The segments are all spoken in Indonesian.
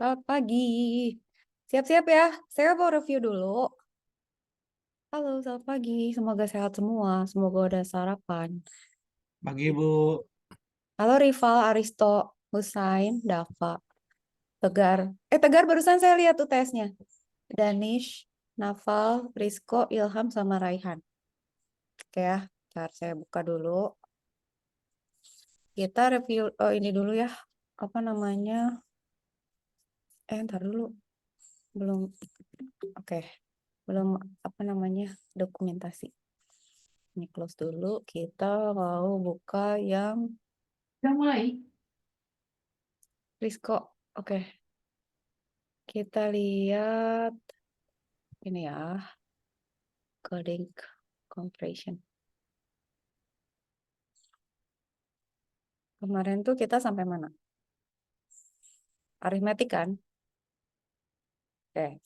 Selamat pagi. Siap-siap ya. Saya mau review dulu. Halo, selamat pagi. Semoga sehat semua. Semoga udah sarapan. Pagi, Bu. Halo Rival, Aristo, Husain, Dava, Tegar. Tegar barusan saya lihat tuh tesnya. Danish, Naval, Rizko, Ilham, sama Raihan. Oke ya, ntar saya buka dulu. Kita review ini dulu ya. Apa namanya? Ntar dulu. Belum. Oke. Belum apa namanya? Dokumentasi. Ini close dulu. Kita mau buka yang Udah mulai. Risco. Oke, kita lihat ini ya, coding compression. Kemarin tuh kita sampai mana? Arithmetic kan? Oke,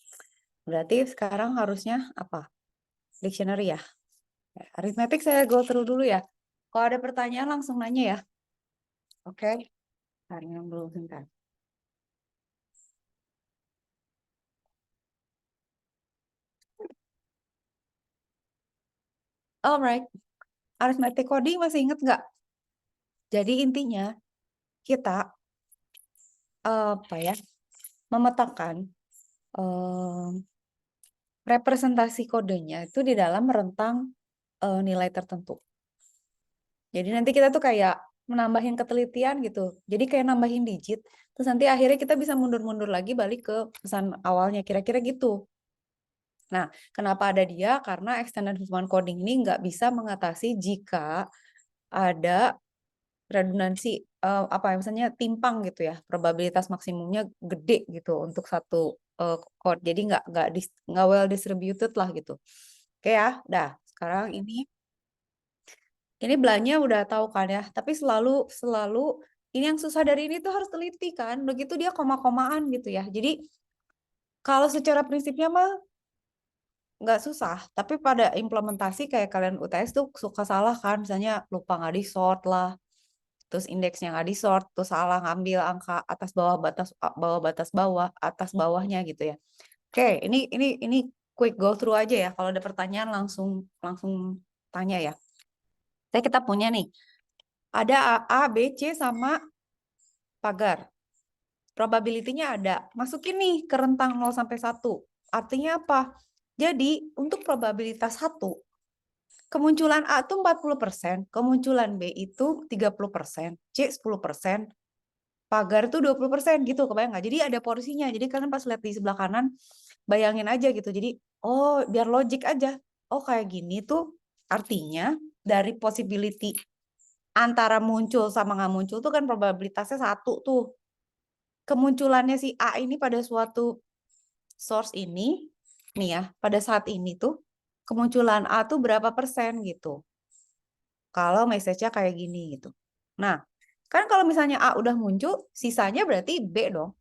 berarti sekarang harusnya apa? Dictionary ya? Arithmetic saya go through dulu ya. Kalau ada pertanyaan langsung nanya ya. Oke, tanya dulu sebentar. Alright, arithmetic coding masih inget nggak? Jadi intinya kita apa ya? Memetakan representasi kodenya itu di dalam rentang nilai tertentu. Jadi nanti kita tuh kayak menambahin ketelitian gitu. Jadi kayak nambahin digit, terus nanti akhirnya kita bisa mundur-mundur lagi balik ke pesan awalnya, kira-kira gitu. Nah, kenapa ada dia? Karena extended human coding ini nggak bisa mengatasi jika ada redundansi apa ya, misalnya timpang gitu ya, probabilitas maksimumnya gede gitu untuk satu code. Jadi nggak well distributed lah gitu. Oke ya, dah. Sekarang ini belanja udah tahu kan ya, tapi selalu selalu ini yang susah dari ini tuh harus teliti kan. Begitu dia koma-komaan gitu ya. Jadi kalau secara prinsipnya mah nggak susah, tapi pada implementasi kayak kalian UTS tuh suka salah kan, misalnya lupa nggak di sort lah, terus indeksnya nggak di sort, terus salah ngambil angka atas bawah atas bawahnya gitu ya. Oke, ini quick go through aja ya. Kalau ada pertanyaan langsung langsung tanya ya. Kita punya nih, ada A, B, C sama pagar. Probability-nya ada. Masukin nih ke rentang 0 sampai 1. Artinya apa? Jadi, untuk probabilitas 1, kemunculan A itu 40%, kemunculan B itu 30%, C 10%, pagar itu 20% gitu, kebayang nggak? Jadi ada porsinya. Jadi kalian pas lihat di sebelah kanan, bayangin aja gitu. Jadi, oh biar logik aja. Oh kayak gini tuh artinya dari possibility antara muncul sama nggak muncul tuh kan probabilitasnya 1 tuh. Kemunculannya si A ini pada suatu source ini, nih ya, pada saat ini tuh kemunculan A tuh berapa persen gitu. Kalau message-nya kayak gini gitu. Nah, kan kalau misalnya A udah muncul, sisanya berarti B dong.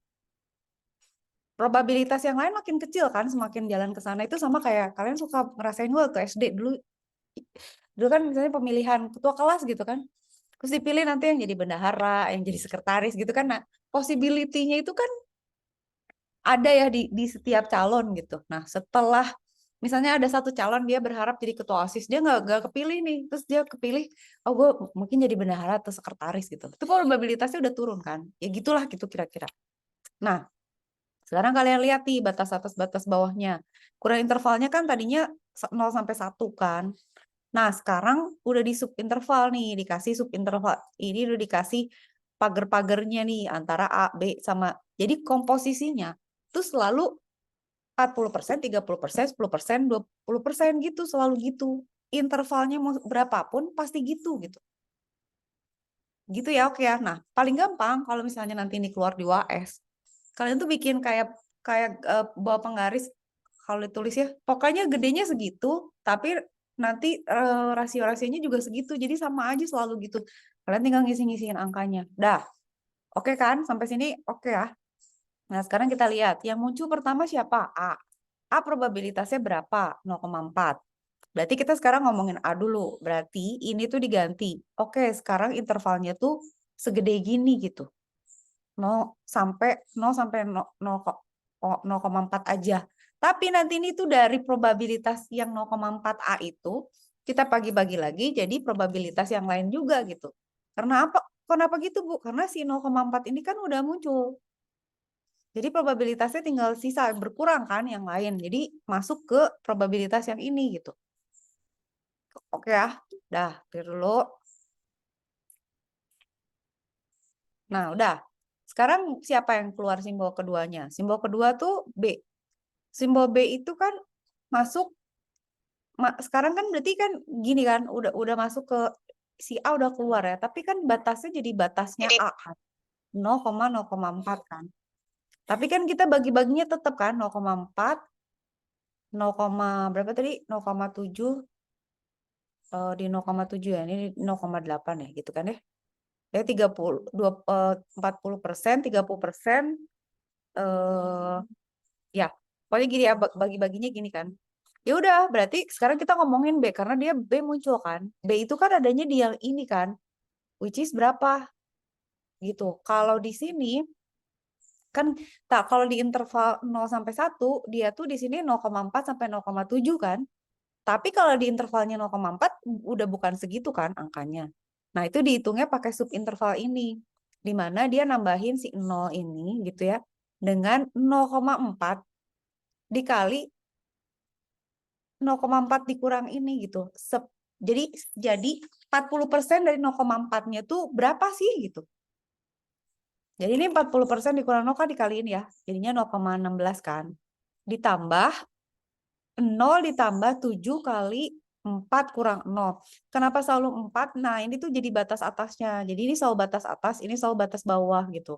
Probabilitas yang lain makin kecil kan, semakin jalan ke sana itu sama kayak kalian suka ngerasain waktu SD dulu. Dulu kan misalnya pemilihan ketua kelas gitu kan. Terus dipilih nanti yang jadi bendahara, yang jadi sekretaris gitu kan. Nah, possibility-nya itu kan ada ya di setiap calon gitu. Nah, setelah misalnya ada satu calon dia berharap jadi ketua OSIS, dia nggak kepilih nih, terus dia kepilih, oh gue mungkin jadi bendahara atau sekretaris gitu. Itu probabilitasnya udah turun kan? Ya gitulah gitu kira-kira. Nah, sekarang kalian lihat nih batas atas batas bawahnya. Kurang intervalnya kan tadinya 0 sampai 1 kan. Nah, sekarang udah di subinterval nih, dikasih subinterval. Ini udah dikasih pagar-pagarnya nih antara A, B sama. Jadi komposisinya itu selalu 40%, 30%, 10%, 20% gitu, selalu gitu. Intervalnya mau berapapun pasti gitu gitu. Gitu ya, oke ya. Nah, paling gampang kalau misalnya nanti ini keluar di UAS, kalian tuh bikin kayak kayak bawa penggaris kalau ditulis ya, pokoknya gedenya segitu, tapi nanti rasio-rasionya juga segitu. Jadi sama aja selalu gitu. Kalian tinggal ngisi-ngisiin angkanya. Dah, oke kan? Sampai sini oke ya. Nah, sekarang kita lihat. Yang muncul pertama siapa? A. A probabilitasnya berapa? 0,4. Berarti kita sekarang ngomongin A dulu. Berarti ini tuh diganti. Oke, sekarang intervalnya tuh segede gini gitu. 0 sampai 0,4 aja. Tapi nanti ini tuh dari probabilitas yang 0,4A itu kita bagi-bagi lagi jadi probabilitas yang lain juga gitu. Karena apa? Kenapa gitu, Bu? Karena si 0,4 ini kan udah muncul. Jadi probabilitasnya tinggal sisa berkurang kan yang lain. Jadi masuk ke probabilitas yang ini gitu. Oke ya. Dah, clear dulu. Nah, udah. Sekarang siapa yang keluar simbol keduanya? Simbol kedua tuh B. Simbol B itu kan masuk sekarang kan berarti kan gini kan udah masuk ke si A udah keluar ya, tapi kan batasnya jadi batasnya A kan. 0,4 kan. Tapi kan kita bagi-baginya tetap kan 0,4 berapa tadi? 0,7 di 0,7 ya. Ini 0,8 ya gitu kan ya. Ya 40% 30% ya. Pokoknya gini ya bagi-baginya gini kan. Ya udah, berarti sekarang kita ngomongin B karena dia B muncul kan. B itu kan adanya di yang ini kan. Which is berapa? Gitu. Kalau di sini kan tak kalau di interval 0 sampai 1 dia tuh di sini 0,4 sampai 0,7 kan. Tapi kalau di intervalnya 0,4 udah bukan segitu kan angkanya. Nah, itu dihitungnya pakai subinterval ini. Di mana dia nambahin si 0 ini gitu ya dengan 0,4 dikali 0,4 dikurang ini gitu. Jadi 40% dari 0,4-nya tuh berapa sih gitu. Jadi ini 40% dikurang 0 kan dikaliin ya. Jadinya 0,16 kan. Ditambah 0 ditambah 7 kali 4 kurang 0. Kenapa selalu 4? Nah, ini tuh jadi batas atasnya. Jadi ini selalu batas atas, ini selalu batas bawah gitu.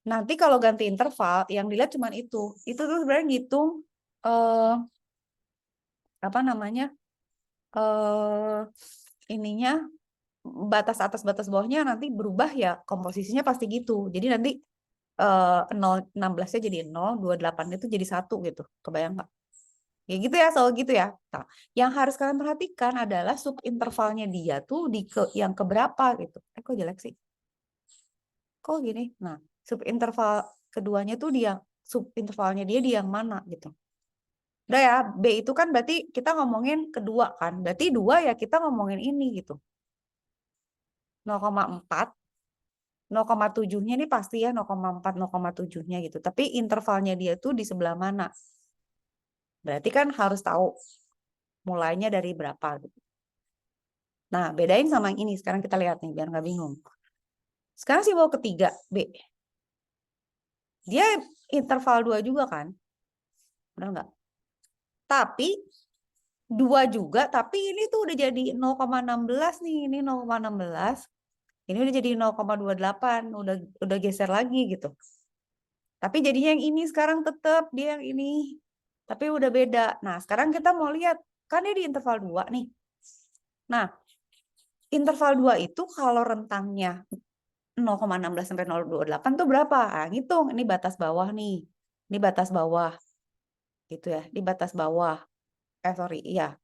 Nanti kalau ganti interval, yang dilihat cuma itu. Itu tuh sebenarnya ngitung apa namanya? Ininya batas atas batas bawahnya nanti berubah ya komposisinya pasti gitu. Jadi nanti 16-nya jadi 0, 28 itu jadi 1 gitu. Kebayang nggak? Ya gitu ya, selalu gitu ya. Nah, yang harus kalian perhatikan adalah subintervalnya dia tuh di yang keberapa gitu. Kok jelek sih? Kok gini? Nah, subinterval keduanya tuh dia subintervalnya dia di yang mana gitu. Udah ya, B itu kan berarti kita ngomongin kedua kan. Berarti 2 ya kita ngomongin ini gitu. 0,4 0,7-nya ini pasti ya 0,4 0,7-nya gitu. Tapi intervalnya dia tuh di sebelah mana? Berarti kan harus tahu mulainya dari berapa gitu. Nah, bedain sama yang ini. Sekarang kita lihat nih biar nggak bingung. Sekarang simbol ketiga B. Dia interval 2 juga kan? Benar nggak? Tapi 2 juga, tapi ini tuh udah jadi 0,16 nih. Ini 0,16. Ini udah jadi 0,28, udah geser lagi gitu. Tapi jadinya yang ini sekarang tetap dia yang ini. Tapi udah beda. Nah, sekarang kita mau lihat. Kan dia di interval 2 nih. Nah, interval 2 itu kalau rentangnya 0,16 sampai 0,28 tuh berapa? Nah, ngitung. Ini batas bawah nih. Ini batas bawah. Gitu ya. Di batas bawah. Sorry. Iya.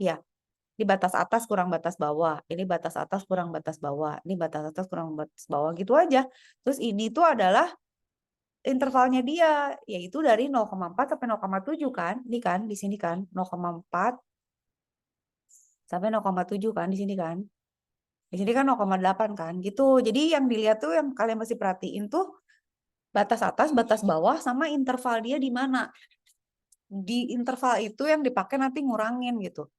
Iya. Di batas atas kurang batas bawah. Ini batas atas kurang batas bawah. Ini batas atas kurang batas bawah. Gitu aja. Terus ini tuh adalah intervalnya dia, yaitu dari 0,4 sampai 0,7 kan. Ini kan, di sini kan. 0,4 sampai 0,7 kan, di sini kan. Di sini kan 0,8 kan, gitu. Jadi yang dilihat tuh yang kalian mesti perhatiin tuh batas atas, batas bawah, sama interval dia di mana. Di interval itu yang dipakai nanti ngurangin gitu.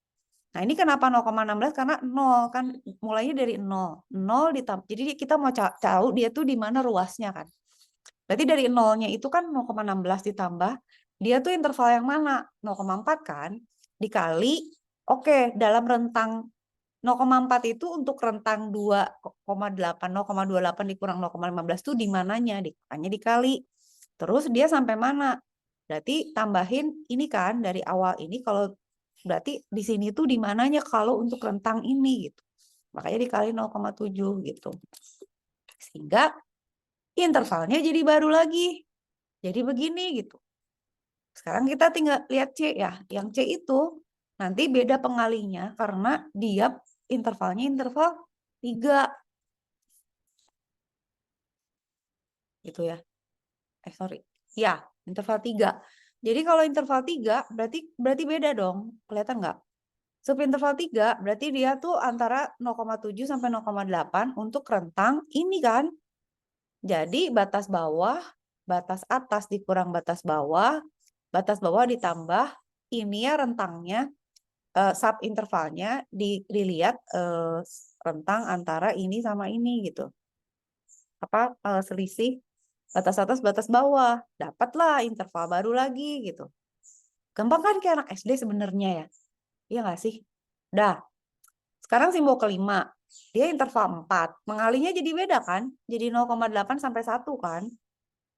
Nah, ini kenapa 0,16? Karena 0 kan mulainya dari 0. 0 ditambah. Jadi kita mau tahu dia tuh di mana ruasnya kan. Berarti dari 0-nya itu kan 0,16 ditambah. Dia tuh interval yang mana? 0,4 kan? Dikali, oke, dalam rentang 0,4 itu untuk rentang 2,8, 0,28 dikurang 0,15 itu di mananya? Hanya dikali. Terus dia sampai mana? Berarti tambahin ini kan dari awal ini kalau berarti di sini tuh di mananya kalau untuk rentang ini gitu. Makanya dikali 0,7 gitu. Sehingga intervalnya jadi baru lagi. Jadi begini gitu. Sekarang kita tinggal lihat C ya. Yang C itu nanti beda pengalinya karena dia intervalnya interval 3. gitu ya. Sorry. Ya, interval 3. Jadi kalau interval 3 berarti beda dong. Kelihatan nggak? Subinterval 3 berarti dia tuh antara 0,7 sampai 0,8 untuk rentang ini kan. Jadi batas bawah, batas atas dikurang batas bawah ditambah ini ya rentangnya, subintervalnya dilihat rentang antara ini sama ini gitu. Selisih batas atas batas bawah, dapatlah interval baru lagi gitu. Gampang kan kayak anak SD sebenarnya ya. Iya nggak sih? Dah. Sekarang simbol kelima. Dia interval 4. Mengalinya jadi beda kan? Jadi 0,8 sampai 1 kan?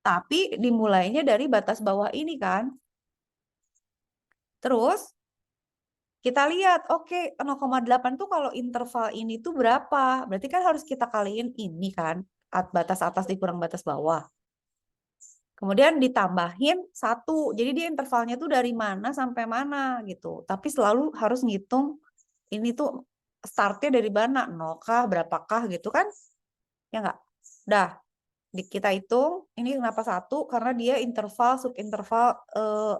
Tapi dimulainya dari batas bawah ini kan? Terus kita lihat, oke, 0,8 tuh kalau interval ini tuh berapa? Berarti kan harus kita kaliin ini kan? Batas atas dikurang batas bawah. Kemudian ditambahin 1. Jadi dia intervalnya tuh dari mana sampai mana gitu. Tapi selalu harus ngitung ini tuh startnya dari mana, 0 kah, berapakah gitu kan? Ya enggak? Dah, kita hitung, ini kenapa 1? Karena dia interval, subinterval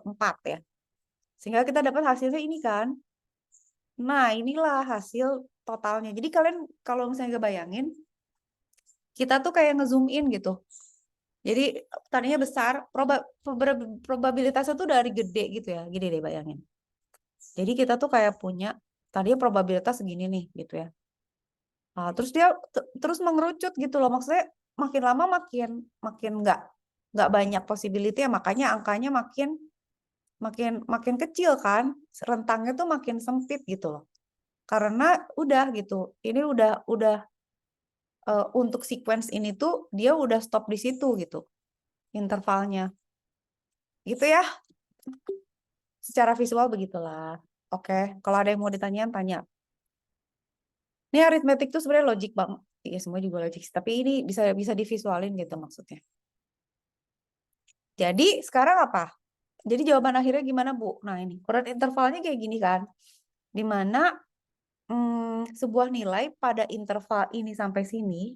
4 ya. Sehingga kita dapat hasilnya ini kan. Nah, inilah hasil totalnya. Jadi kalian kalau misalnya bayangin, kita tuh kayak ngezoom in gitu. Jadi tadinya besar, probabilitasnya tuh dari gede gitu ya. Gini deh bayangin. Jadi kita tuh kayak punya, tadinya probabilitas segini nih gitu ya. Nah, terus dia terus mengerucut gitu loh. Maksudnya makin lama makin nggak banyak possibility ya, makanya angkanya makin kecil kan. Rentangnya tuh makin sempit gitu loh. Karena udah gitu. Ini udah untuk sequence ini tuh dia udah stop di situ gitu. Intervalnya. Gitu ya. Secara visual begitulah. Oke, kalau ada yang mau ditanyain, tanya. Ini aritmetik tuh sebenarnya logik banget. Iya, semua juga logik. Tapi ini bisa divisualin gitu maksudnya. Jadi sekarang apa? Jadi jawaban akhirnya gimana, Bu? Nah, ini ukuran intervalnya kayak gini kan. Dimana sebuah nilai pada interval ini sampai sini,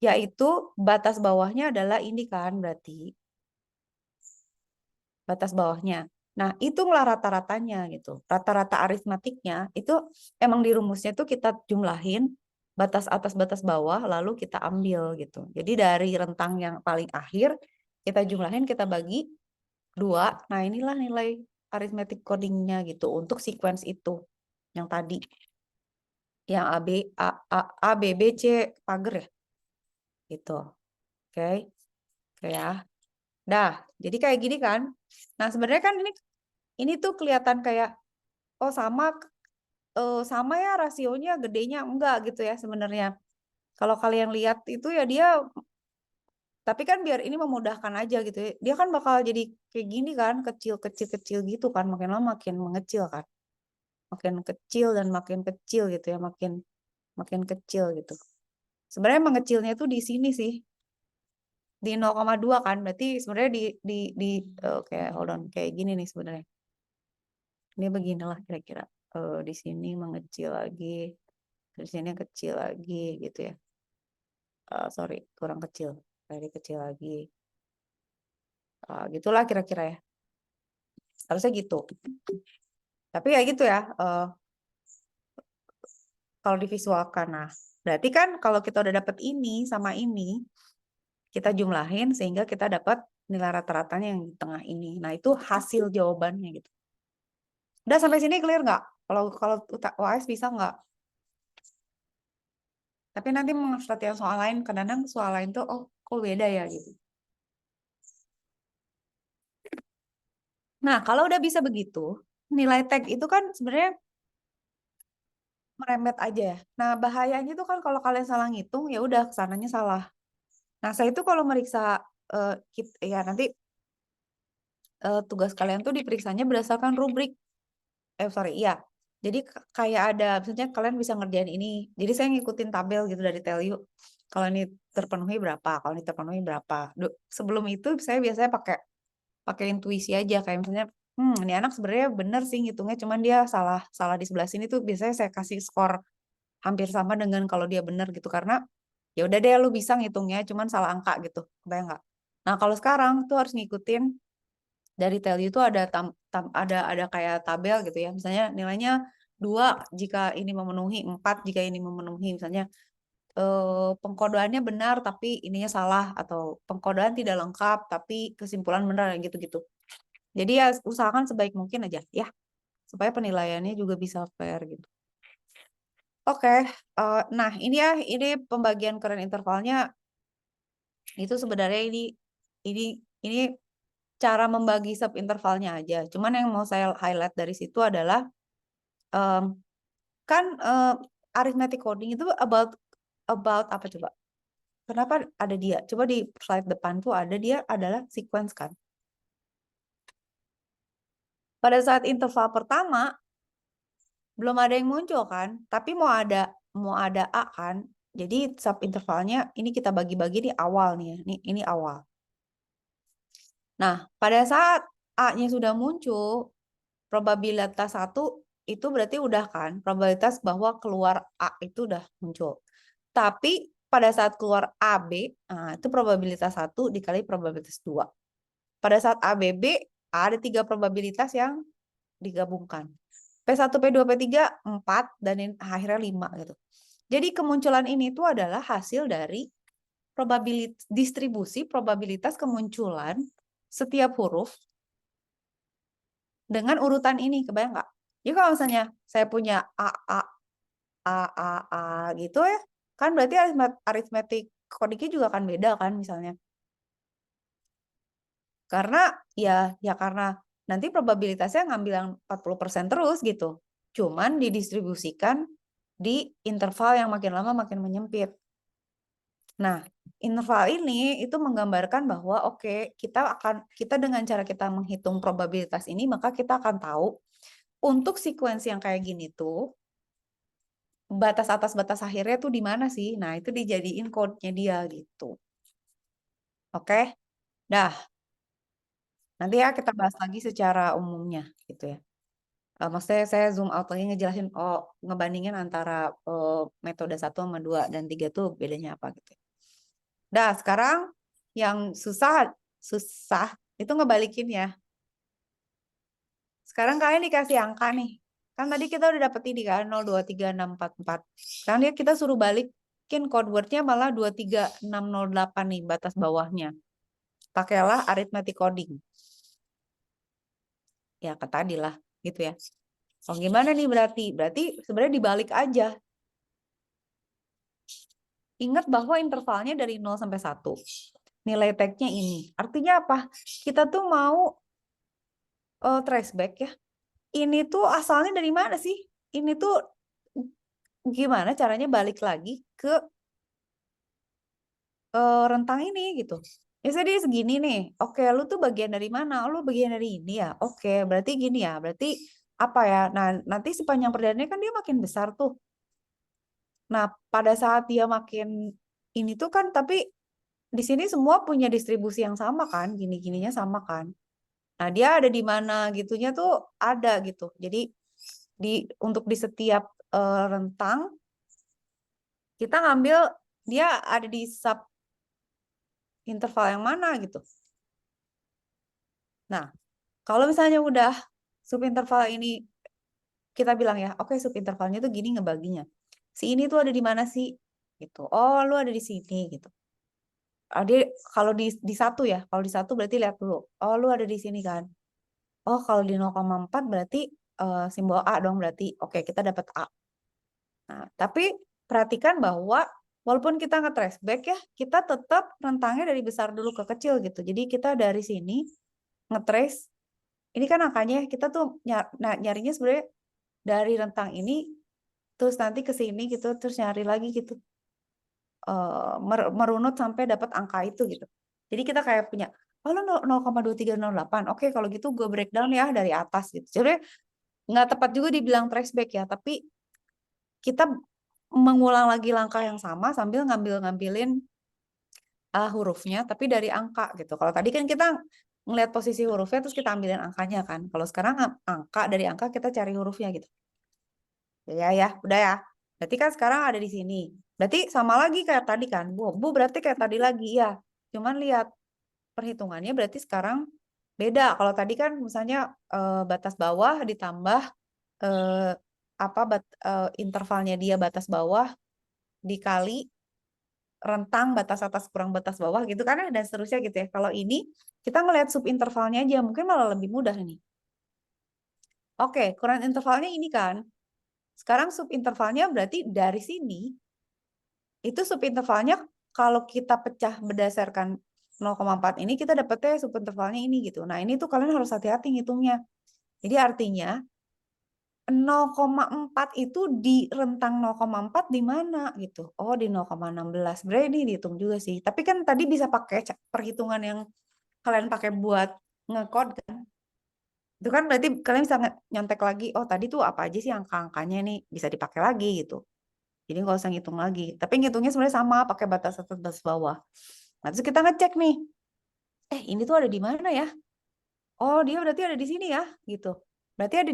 yaitu batas bawahnya adalah ini kan berarti. Batas bawahnya. Nah, hitunglah rata-ratanya gitu. Rata-rata aritmatiknya itu emang di rumusnya tuh kita jumlahin batas atas batas bawah lalu kita ambil gitu. Jadi dari rentang yang paling akhir kita jumlahin, kita bagi 2. Nah, inilah nilai arithmetic codingnya gitu untuk sequence itu yang tadi. Yang A, B, B, C, pagar ya. Gitu. Oke. Oke ya. Dah, jadi kayak gini kan. Nah, sebenarnya kan ini tuh kelihatan kayak oh sama ya rasionya gedenya, enggak gitu ya sebenarnya. Kalau kalian lihat itu ya dia, tapi kan biar ini memudahkan aja gitu ya. Dia kan bakal jadi kayak gini kan, kecil gitu kan, makin lama makin mengecil kan. Makin kecil dan makin kecil gitu ya, makin kecil gitu. Sebenarnya mengecilnya itu di sini sih. Di 0,2 kan. Berarti sebenarnya oke, hold on, kayak gini nih sebenarnya. Ini beginilah kira-kira. Di sini mengecil lagi, di sini kecil lagi gitu ya. Sorry, kurang kecil. Tadi kecil lagi. Gitulah kira-kira ya. Harusnya gitu. Tapi ya gitu ya. Kalau divisualkan. Nah, berarti kan kalau kita udah dapat ini sama ini, kita jumlahin sehingga kita dapat nilai rata-ratanya yang di tengah ini. Nah, itu hasil jawabannya gitu. Udah sampai sini clear nggak? Kalau UAS bisa nggak? Tapi nanti mau latihan soal lain, kadang-kadang soal lain tuh, oh kok beda ya gitu. Nah, kalau udah bisa begitu, nilai tag itu kan sebenarnya merembet aja ya. Nah, bahayanya tuh kan kalau kalian salah ngitung, ya udah kesananya salah. Nah, saya itu kalau meriksa, ya nanti tugas kalian tuh diperiksanya berdasarkan rubrik. Sorry, iya. Jadi kayak ada, misalnya kalian bisa ngerjain ini. Jadi saya ngikutin tabel gitu dari Tell You. Kalau ini terpenuhi berapa, kalau ini terpenuhi berapa. Sebelum itu saya biasanya pakai intuisi aja. Kayak misalnya, ini anak sebenarnya bener sih ngitungnya, cuman dia salah di sebelah sini tuh biasanya saya kasih skor hampir sama dengan kalau dia bener gitu. Karena ya udah deh lu bisa ngitungnya, cuman salah angka gitu. Kebayang nggak? Nah, kalau sekarang tuh harus ngikutin dari value itu ada kayak tabel gitu ya. Misalnya nilainya 2 jika ini memenuhi, 4 jika ini memenuhi. Misalnya pengkodoannya benar tapi ininya salah, atau pengkodoan tidak lengkap tapi kesimpulan benar, gitu-gitu. Jadi ya usahakan sebaik mungkin aja ya, supaya penilaiannya juga bisa fair gitu. Oke, nah ini pembagian current intervalnya itu sebenarnya ini cara membagi sub intervalnya aja. Cuman yang mau saya highlight dari situ adalah kan arithmetic coding itu about apa coba? Kenapa ada dia? Coba di slide depan tuh dia adalah sequence kan. Pada saat interval pertama belum ada yang muncul kan, tapi mau ada A kan. Jadi sub intervalnya ini kita bagi-bagi di awal nih ya. Ini awal. Nah, pada saat A-nya sudah muncul, probabilitas 1 itu berarti udah kan, probabilitas bahwa keluar A itu udah muncul. Tapi pada saat keluar AB, nah, itu probabilitas 1 dikali probabilitas 2. Pada saat ABB, ada 3 probabilitas yang digabungkan. P1, P2, P3, 4, dan akhirnya 5 gitu. Jadi kemunculan ini tuh adalah hasil dari distribusi probabilitas kemunculan setiap huruf dengan urutan ini, kebayang nggak? Jadi kalau misalnya saya punya A gitu ya, kan berarti arithmetic codingnya juga akan beda kan misalnya. Karena karena nanti probabilitasnya ngambil yang 40% terus gitu. Cuman didistribusikan di interval yang makin lama makin menyempit. Nah, interval ini itu menggambarkan bahwa kita dengan cara kita menghitung probabilitas ini, maka kita akan tahu untuk sequence yang kayak gini tuh batas atas batas akhirnya tuh di mana sih? Nah, itu dijadiin code-nya dia gitu. Oke? Dah. Nanti ya kita bahas lagi secara umumnya gitu ya. Maksudnya saya zoom out lagi ngejelasin ngebandingin antara metode 1 sama 2 dan 3 tuh bedanya apa gitu. Dah, sekarang yang susah itu ngebalikin ya. Sekarang kalian dikasih angka nih. Kan tadi kita udah dapet ini kan 0, 2, 3, 6, 4, 4. Sekarang kita suruh balikin code word-nya malah 2, 3, 6, 0, 8 nih batas bawahnya. Pakailah arithmetic coding. Ya ke tadi lah gitu ya. Oh gimana nih berarti? Berarti sebenarnya dibalik aja. Ingat bahwa intervalnya dari 0 sampai 1. Nilai tag-nya ini. Artinya apa? Kita tuh mau traceback ya. Ini tuh asalnya dari mana sih? Ini tuh gimana caranya balik lagi ke rentang ini gitu. Ya saya dia segini nih. Oke, lu tuh bagian dari mana? Oh, lu bagian dari ini ya. Oke, berarti gini ya. Berarti apa ya? Nah, nanti sepanjang perjalanannya kan dia makin besar tuh. Nah, pada saat dia makin ini tuh kan, tapi di sini semua punya distribusi yang sama kan, gini-gininya sama kan. Nah, dia ada di mana gitunya tuh ada gitu. Jadi untuk di setiap rentang kita ngambil dia ada di sub interval yang mana gitu. Nah, kalau misalnya udah subinterval ini kita bilang ya, oke subintervalnya tuh gini ngebaginya. Si ini tuh ada di mana sih? Gitu. Oh, lu ada di sini gitu. Dia kalau di satu ya, kalau di satu berarti lihat dulu. Oh, lu ada di sini kan. Oh, kalau di 0,4 berarti simbol A dong berarti. Oke, kita dapat A. Nah, tapi perhatikan bahwa walaupun kita nge-trace back ya, kita tetap rentangnya dari besar dulu ke kecil gitu. Jadi kita dari sini nge-trace. Ini kan angkanya kita tuh nyarinya sebenarnya dari rentang ini terus nanti ke sini gitu, terus nyari lagi gitu. Merunut sampai dapat angka itu gitu. Jadi kita kayak punya, oh lo 0,2308. Oke, kalau gitu gue breakdown ya dari atas gitu. Jadi nggak tepat juga dibilang traceback ya, tapi kita mengulang lagi langkah yang sama sambil ngambilin hurufnya, tapi dari angka gitu. Kalau tadi kan kita ngelihat posisi hurufnya terus kita ambilin angkanya kan. Kalau sekarang dari angka kita cari hurufnya gitu. Ya, udah ya. Berarti kan sekarang ada di sini. Berarti sama lagi kayak tadi kan. Bu berarti kayak tadi lagi ya. Cuman lihat perhitungannya berarti sekarang beda. Kalau tadi kan misalnya batas bawah ditambah intervalnya dia batas bawah dikali rentang batas atas kurang batas bawah gitu kan, dan seterusnya gitu ya. Kalau ini kita ngelihat subintervalnya aja mungkin malah lebih mudah nih. Oke, kurang intervalnya ini kan. Sekarang subintervalnya berarti dari sini itu subintervalnya kalau kita pecah berdasarkan 0,4 ini kita dapetnya subintervalnya ini gitu. Nah, ini tuh kalian harus hati-hati ngitungnya. Jadi artinya 0,4 itu di rentang 0,4 di mana gitu. Oh, di 0,16. Berarti ini dihitung juga sih. Tapi kan tadi bisa pakai perhitungan yang kalian pakai buat ngekode kan. Itu kan berarti kalian bisa nyontek lagi, oh tadi tuh apa aja sih angka-angkanya nih bisa dipakai lagi gitu. Jadi nggak usah ngitung lagi. Tapi ngitungnya sebenarnya sama, pakai batas atas batas bawah. Nah, terus kita ngecek nih. Ini tuh ada di mana ya? Oh, dia berarti ada di sini ya, gitu. Berarti ada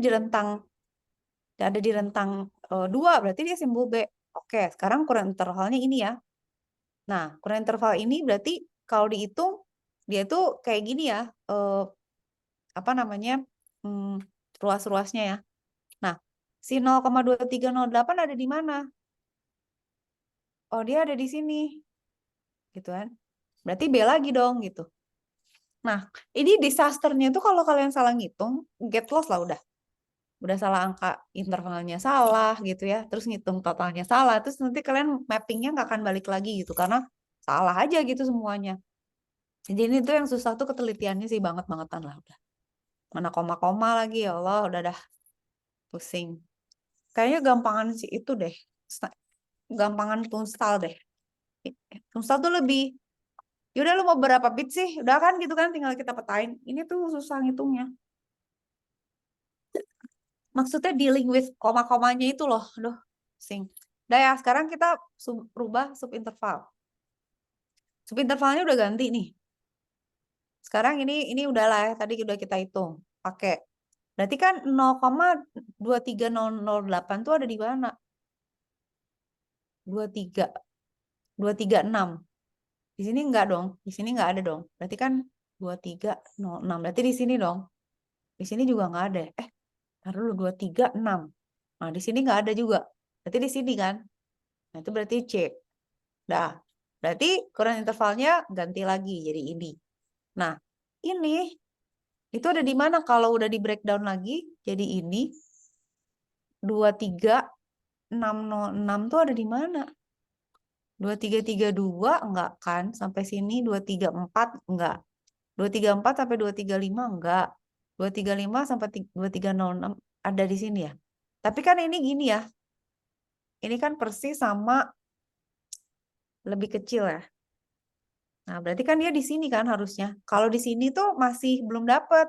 di rentang 2, berarti dia simbol B. Oke, sekarang kurang intervalnya ini ya. Nah, kurang interval ini berarti kalau dihitung dia tuh kayak gini ya. Apa namanya? Ruas-ruasnya ya. Nah, si 0,2308 ada di mana? Oh, dia ada di sini. Gitu kan. Berarti B lagi dong gitu. Nah, ini disasternya tuh kalau kalian salah ngitung, get lost lah udah. Udah salah angka intervalnya salah gitu ya. Terus ngitung totalnya salah. Terus nanti kalian mappingnya nggak akan balik lagi gitu. Karena salah aja gitu semuanya. Jadi ini tuh yang susah tuh ketelitiannya sih banget-bangetan lah udah. Mana koma-koma lagi ya Allah udah dah pusing. Kayaknya gampangan sih itu deh. Gampangan Tunstal deh. Tunstal tuh lebih, yaudah lu mau berapa bit sih? Udah kan gitu kan tinggal kita petain. Ini tuh susah ngitungnya. Maksudnya dealing with koma-komanya itu loh. Aduh, pusing. Udah ya, sekarang kita rubah subinterval. Subintervalnya udah ganti nih. Sekarang ini udahlah ya, tadi udah kita hitung. Pakai. Berarti kan 0,23008 tuh ada di mana? 23. 236. Di sini enggak dong. Di sini enggak ada dong. Berarti kan 2306. Berarti di sini dong. Di sini juga enggak ada. Taruh dulu 236. Nah, di sini enggak ada juga. Berarti di sini kan. Nah, itu berarti C. Dah. Berarti kurang intervalnya ganti lagi jadi ini. Nah, ini itu ada di mana kalau udah di breakdown lagi jadi ini 23606 tuh ada di mana? 2332 enggak kan? Sampai sini 234 enggak. 234 sampai 235 enggak. 235 sampai 2306 ada di sini ya. Tapi kan ini gini ya. Ini kan persis sama lebih kecil ya. Nah, berarti kan dia di sini kan harusnya. Kalau di sini tuh masih belum dapat.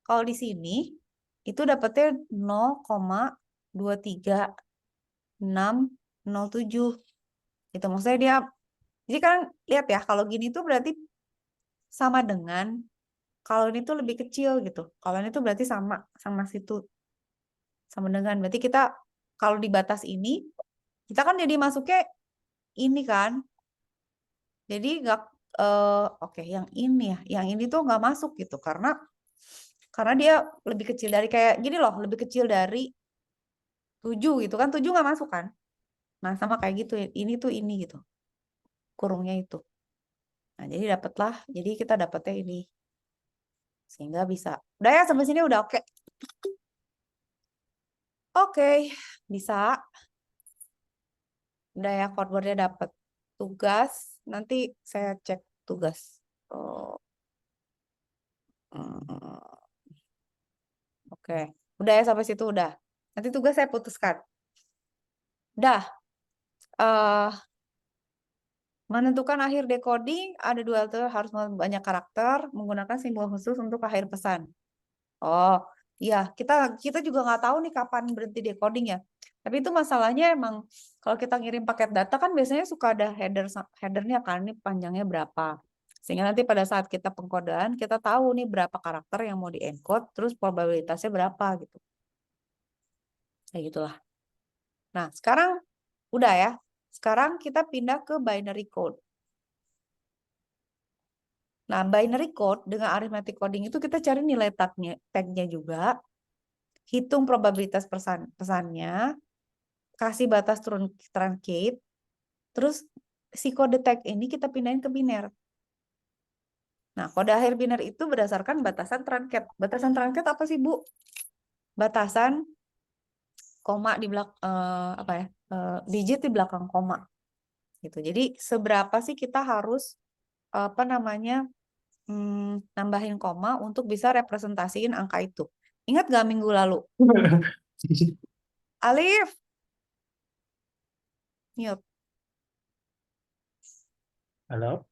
Kalau di sini itu dapatnya 0,23607. Itu maksudnya dia. Jadi kan lihat ya, kalau gini tuh berarti sama dengan kalau ini tuh lebih kecil gitu. Kalau ini tuh berarti sama sama situ, sama dengan. Berarti kita kalau di batas ini kita kan jadi masuknya ini kan. Jadi nggak oke, yang ini ya, yang ini tuh nggak masuk gitu karena dia lebih kecil dari kayak gini loh, lebih kecil dari 7 gitu kan. 7 nggak masuk kan. Nah, sama kayak gitu. Ini tuh ini gitu. Kurungnya itu. Nah, jadi dapatlah. Jadi kita dapatnya ini. Sehingga bisa. Udah ya, sampai sini udah oke. Oke, bisa. Udah ya, codeboardnya dapat. Tugas, nanti saya cek tugas. Oh. Oke, udah ya sampai situ udah. Nanti tugas saya putuskan. Udah. Menentukan akhir decoding ada 2 alternatif, harus banyak karakter menggunakan simbol khusus untuk akhir pesan. Oh, iya, kita juga nggak tahu nih kapan berhenti decoding ya. Tapi itu masalahnya emang kalau kita ngirim paket data kan biasanya suka ada headernya kan, ini panjangnya berapa. Sehingga nanti pada saat kita pengkodean kita tahu nih berapa karakter yang mau di-encode, terus probabilitasnya berapa gitu. Kayak gitulah. Nah, sekarang udah ya. Sekarang kita pindah ke binary code. Nah, binary code dengan arithmetic coding itu kita cari nilai tagnya juga, hitung probabilitas pesannya, kasih batas truncate, terus si kode tag ini kita pindahin ke biner. Nah, kode akhir biner itu berdasarkan batasan truncate. Batasan truncate apa sih, Bu? Batasan koma di digit di belakang koma. Gitu. Jadi seberapa sih kita harus nambahin koma untuk bisa representasiin angka itu. Ingat gak minggu lalu? Alif, mute. Halo?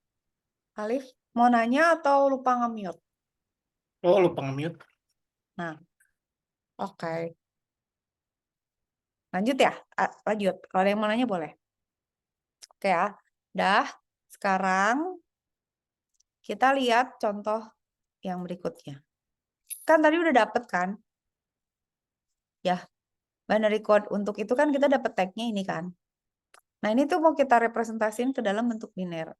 Alif, mau nanya atau lupa nge-mute? Oh, lupa nge-mute. Nah, oke. Lanjut ya? Lanjut. Kalau ada yang mau nanya boleh. Oke ya. Dah, sekarang kita lihat contoh yang berikutnya. Kan tadi udah dapet kan? Ya, binary code untuk itu kan kita dapat tag-nya ini kan. Nah, ini tuh mau kita representasiin ke dalam bentuk biner.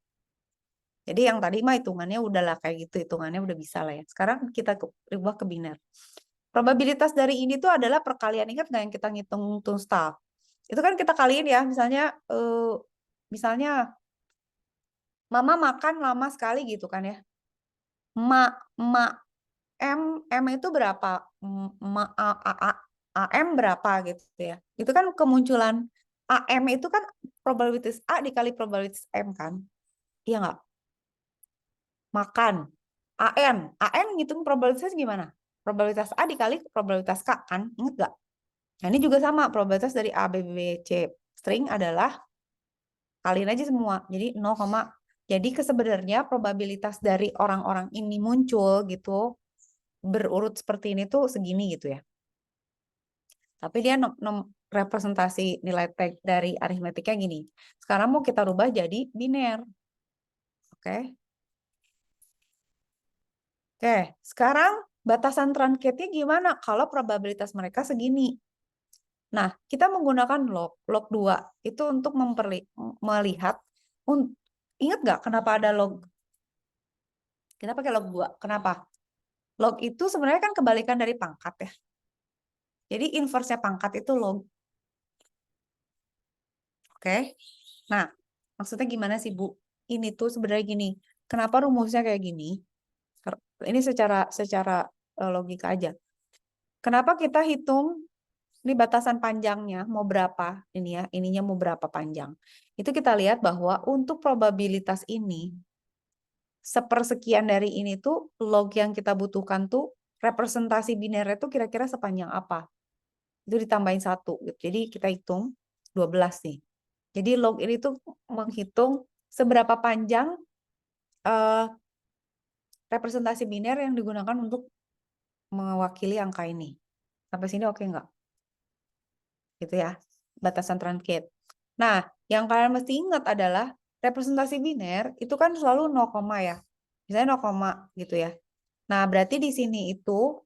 Jadi yang tadi mah hitungannya udahlah kayak gitu, hitungannya udah bisa lah ya. Sekarang kita ubah ke biner. Probabilitas dari ini tuh adalah perkalian. Ingat nggak yang kita ngitung Tunstall? Itu kan kita kaliin ya, misalnya mama makan lama sekali gitu kan ya. Ma, ma, M itu berapa? AM berapa gitu ya. Itu kan kemunculan AM itu kan probabilitas A dikali probabilitas M kan. Iya nggak? Makan. AN ngitung probabilitasnya gimana? Probabilitas A dikali probabilitas K kan? Ingat nggak? Nah, ini juga sama. Probabilitas dari A, B, B, C string adalah kaliin aja semua. Jadi 0, jadi sebenarnya probabilitas dari orang-orang ini muncul gitu berurut seperti ini tuh segini gitu ya. Tapi dia representasi nilai tag dari aritmetiknya gini. Sekarang mau kita rubah jadi biner. Oke. Oke, sekarang batasan truncate-nya gimana kalau probabilitas mereka segini? Nah, kita menggunakan log 2 itu untuk melihat ingat nggak kenapa ada log? Kita pakai log 2. Kenapa? Log itu sebenarnya kan kebalikan dari pangkat ya. Jadi inverse-nya pangkat itu log. Oke. Nah, maksudnya gimana sih, Bu? Ini tuh sebenarnya gini. Kenapa rumusnya kayak gini? Ini secara logika aja. Kenapa kita hitung ini batasan panjangnya mau berapa ini ya, ininya mau berapa panjang. Itu kita lihat bahwa untuk probabilitas ini sepersekian dari ini tuh log yang kita butuhkan tuh representasi binernya tuh kira-kira sepanjang apa. Itu ditambahin 1 gitu. Jadi kita hitung 12 nih. Jadi log ini tuh menghitung seberapa panjang representasi biner yang digunakan untuk mewakili angka ini. Sampai sini oke nggak? Gitu ya, batasan truncate. Nah, yang kalian mesti ingat adalah representasi biner itu kan selalu 0, ya. Misalnya 0, gitu ya. Nah, berarti di sini itu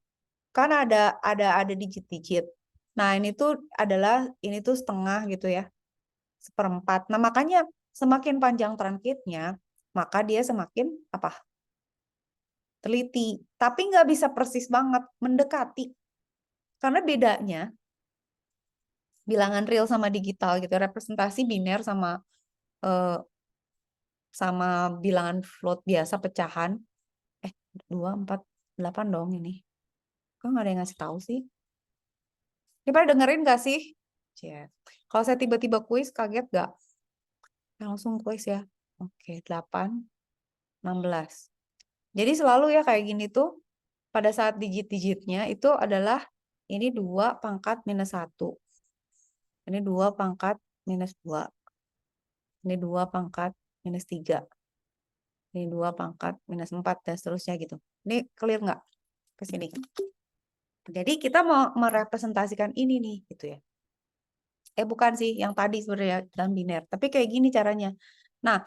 kan ada digit-digit. Nah, ini tuh setengah gitu ya. Seperempat. Nah, makanya semakin panjang truncate-nya, maka dia semakin apa? Teliti. Tapi nggak bisa persis banget, mendekati. Karena bedanya bilangan real sama digital gitu, representasi biner eh, sama bilangan float biasa pecahan. 2, 4, 8 dong ini. Kok nggak ada yang ngasih tahu sih? Ini pada dengerin gak sih? Cie. Kalau saya tiba-tiba kuis, kaget gak? Langsung kuis ya. Oke, 8, 16. Jadi selalu ya kayak gini tuh, pada saat digit-digitnya itu adalah ini 2 pangkat minus 1. Ini 2 pangkat minus 2. Ini 2 pangkat minus 3. Ini 2 pangkat minus 4 dan seterusnya gitu. Ini clear nggak ke sini? Jadi kita mau merepresentasikan ini nih gitu ya. Bukan sih yang tadi sebenarnya dalam biner, tapi kayak gini caranya. Nah,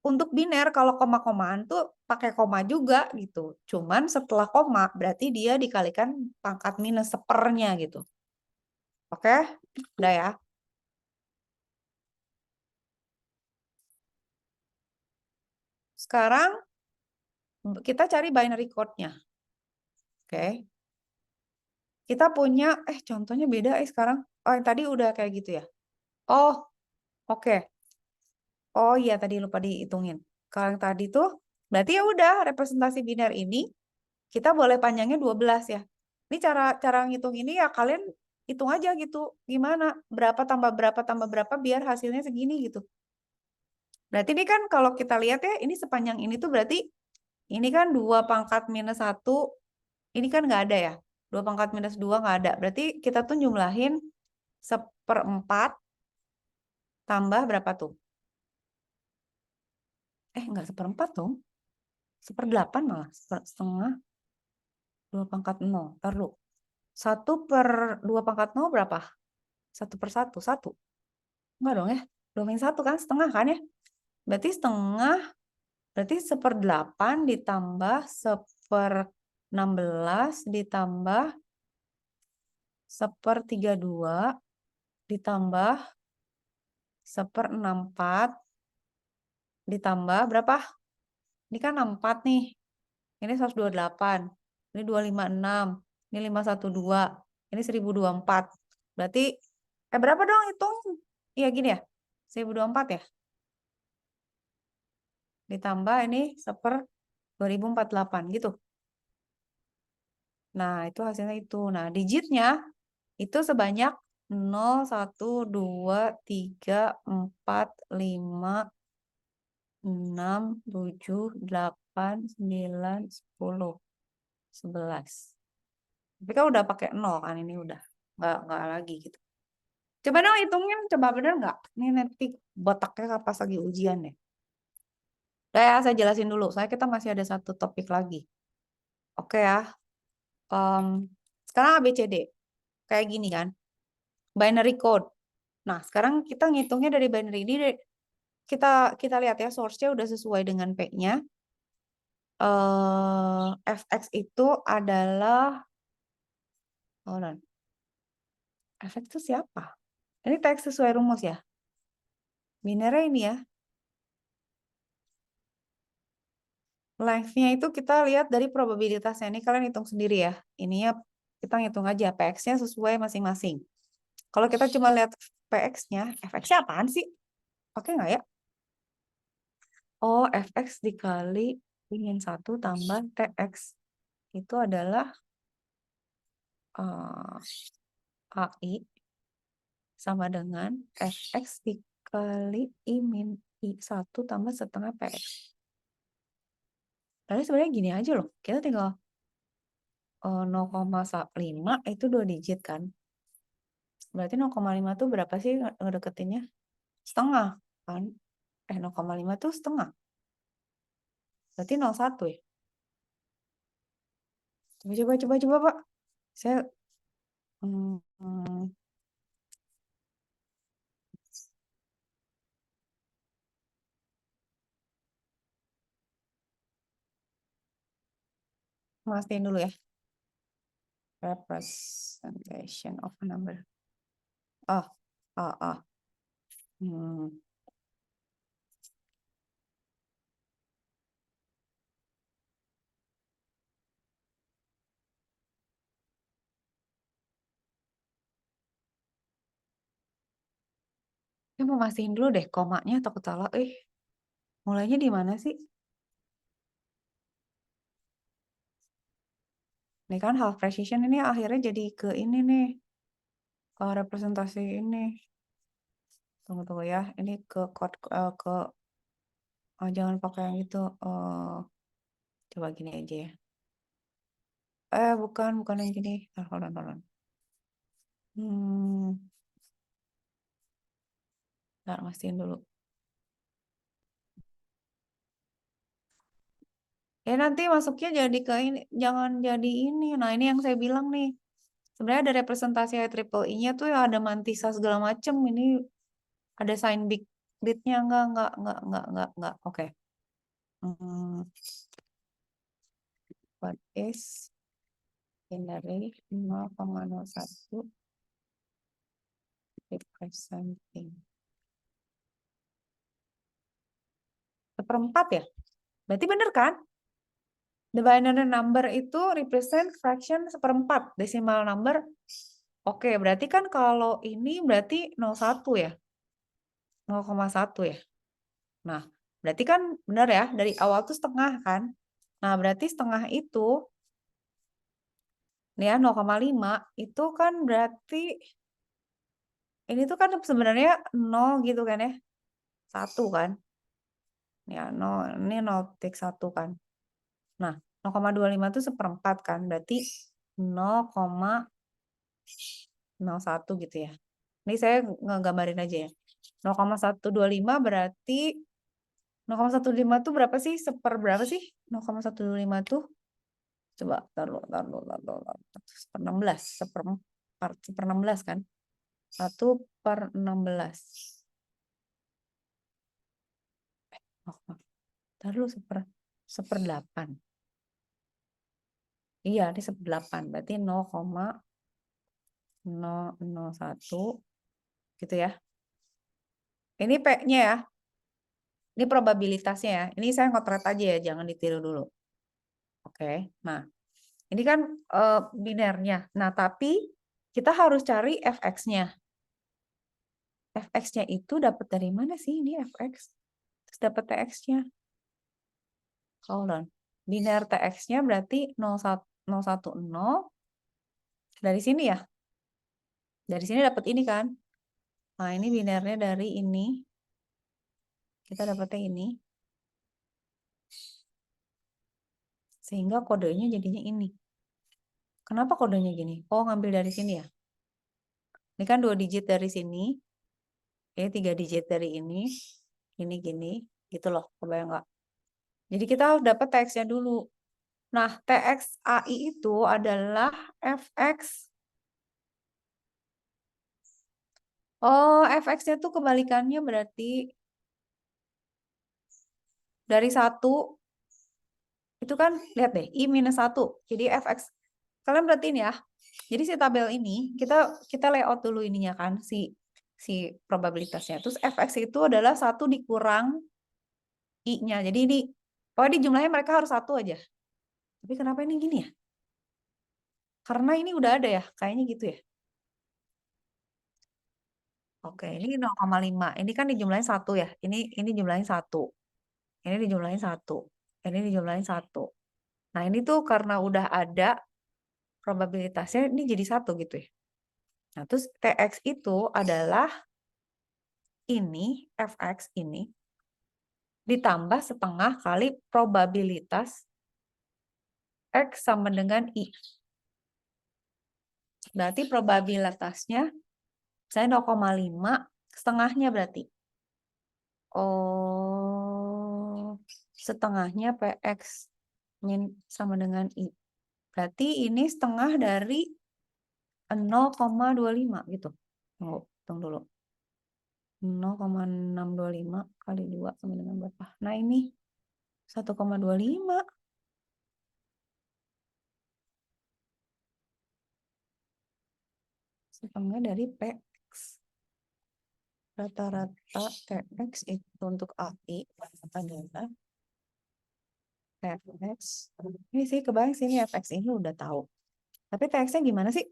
untuk biner kalau koma-komaan tuh pakai koma juga gitu. Cuman setelah koma berarti dia dikalikan pangkat minus sepernya gitu. Oke? Udah ya. Sekarang Kita cari binary code-nya. Oke. Kita punya, contohnya beda sekarang. Oh, yang tadi udah kayak gitu ya. Oh, oke. Oh iya, tadi lupa dihitungin. Kalau yang tadi tuh, berarti ya udah representasi biner ini, kita boleh panjangnya 12 ya. Ini cara ngitung ini ya kalian hitung aja gitu. Gimana? Berapa tambah berapa biar hasilnya segini gitu. Berarti ini kan kalau kita lihat ya, ini sepanjang ini tuh berarti ini kan 2 pangkat minus 1, ini kan nggak ada ya. 2 pangkat minus 2 nggak ada. Berarti kita tuh jumlahin 1/4 tambah berapa tuh? Nggak 1/4 dong. 1/8 malah. Setengah 2 pangkat 0. Perlu. 1/2 berapa? 1/1. 1. Enggak dong ya. 2 min 1 kan setengah kan ya. Berarti setengah. Berarti 1/8 ditambah 1/16 ditambah 1/32 ditambah 1/64 ditambah berapa? Ini kan 64 nih. Ini 128. Ini 256. Ini 512. Ini 1024. Berarti berapa dong hitung? Iya gini ya. 1024 ya. Ditambah ini 1/2048 gitu. Nah, itu hasilnya itu. Nah, digitnya itu sebanyak 0, 1, 2, 3, 4, 5, 6, 7, 8, 9, 10, 11. Tapi kan udah pakai 0 kan ini udah. Nggak lagi gitu. Coba dong hitungin, coba bener nggak? Ini nanti botaknya pas lagi ujian deh. Udah ya, saya jelasin dulu. Soalnya kita masih ada satu topik lagi. Oke ya. Sekarang ABCD. Kayak gini kan. Binary code. Nah, sekarang kita ngitungnya dari binary ini. Kita lihat ya, source-nya udah sesuai dengan P-nya. Fx itu adalah... Hold on. Fx itu siapa? Ini teks sesuai rumus ya. Binary ini ya. Length-nya itu kita lihat dari probabilitasnya. Ini kalian hitung sendiri ya. Ininya kita hitung aja. Px-nya sesuai masing-masing. Kalau kita cuma lihat Px-nya, Fx-nya apaan sih? Pakai nggak ya? Oh, Fx dikali min 1 tambah Tx. Itu adalah AI sama dengan Fx dikali I min I1 tambah setengah Px. Tapi sebenarnya gini aja loh. Kita tinggal 0,5 itu 2 digit kan. Berarti 0,5 tuh berapa sih ngedeketinnya? Setengah kan? 0,5 tuh setengah. Berarti 0,1 ya. Coba, Pak. Saya mastiin dulu ya. Representation of a number. Oh. Saya mau mastiin dulu deh komanya, takut salah. Mulainya di mana sih? Ini kan half precision ini akhirnya jadi ke ini nih. Ke representasi ini. Tunggu ya. Ini ke code jangan pakai yang itu. Coba gini aja ya. Bukan yang gini. Hold on. Ntar mastiin dulu. Nanti masuknya jadi ke ini, jangan jadi ini. Nah, ini yang saya bilang nih. Sebenarnya ada representasi IEEE-nya tuh ya ada mantisa segala macem. Ini ada sign big bit-nya enggak. Oke. What is binary 0,01 representing 1/4 ya? Berarti bener kan? The binary number itu represent fraction seperempat. Decimal number. Oke, berarti kan kalau ini berarti 0,1 ya. 0,1 ya. Nah, berarti kan benar ya, dari awal tuh setengah kan. Nah, berarti setengah itu, nih ya 0,5, itu kan berarti, ini tuh kan sebenarnya 0 gitu kan ya. 1 kan. Ya, 0, ini 0,1 kan. Nah, 0,25 itu seperempat kan. Berarti 0,01 gitu ya. Ini saya ngegambarin aja ya. 0,125 berarti 0,125 itu berapa sih? Berapa sih? 0,125 itu coba taruh 16 seper 16 kan? 1/16. Oh, taruh seper 8. Iya, ini seper 8. Berarti 0,001 gitu ya. Ini P-nya ya. Ini probabilitasnya ya. Ini saya ngotret aja ya, jangan ditiru dulu. Oke. Nah, ini kan binernya. Nah, tapi kita harus cari fx-nya. Fx-nya itu dapat dari mana sih ini fx? Terus dapat tx-nya. Hold on. Biner tx-nya berarti 010 dari sini ya. Dari sini dapat ini kan. Nah, ini binernya dari ini. Kita dapatnya ini. Sehingga kodenya jadinya ini. Kenapa kodenya gini? Oh, ngambil dari sini ya. Ini kan 2 digit dari sini. Ini 3 digit dari ini. Ini gini. Gitu loh. Kebayang nggak? Jadi kita harus dapat tx-nya dulu. Nah, tx-ai itu adalah fx. Oh, fx-nya tuh kebalikannya berarti dari 1 itu kan, lihat deh, i-1. Jadi fx, kalian perhatiin ya. Jadi si tabel ini, kita layout dulu ininya kan, si probabilitasnya. Terus fx itu adalah 1 dikurang i-nya. Jadi ini, pokoknya di jumlahnya mereka harus 1 aja. Tapi kenapa ini gini ya? Karena ini udah ada ya, kayaknya gitu ya. Oke, ini 0,5. Ini kan dijumlahin 1 ya. Ini jumlahin 1. Ini dijumlahin 1. Ini dijumlahin 1. Nah, ini tuh karena udah ada probabilitasnya, ini jadi 1 gitu ya. Nah, terus Tx itu adalah ini, Fx ini, ditambah setengah kali probabilitas X sama dengan I. Berarti probabilitasnya, saya 0,5, setengahnya berarti. Oh, setengahnya Px sama dengan I. Berarti ini setengah dari 0,25 gitu. Tunggu, tunggu dulu. 0,625 kali 2 sama dengan berapa? Nah, ini 1,25. Setengah dari Px. Rata-rata Tx itu untuk AI adalah Fx. Ini sih kebayang sih, ini Fx ini udah tahu. Tapi Tx-nya gimana sih?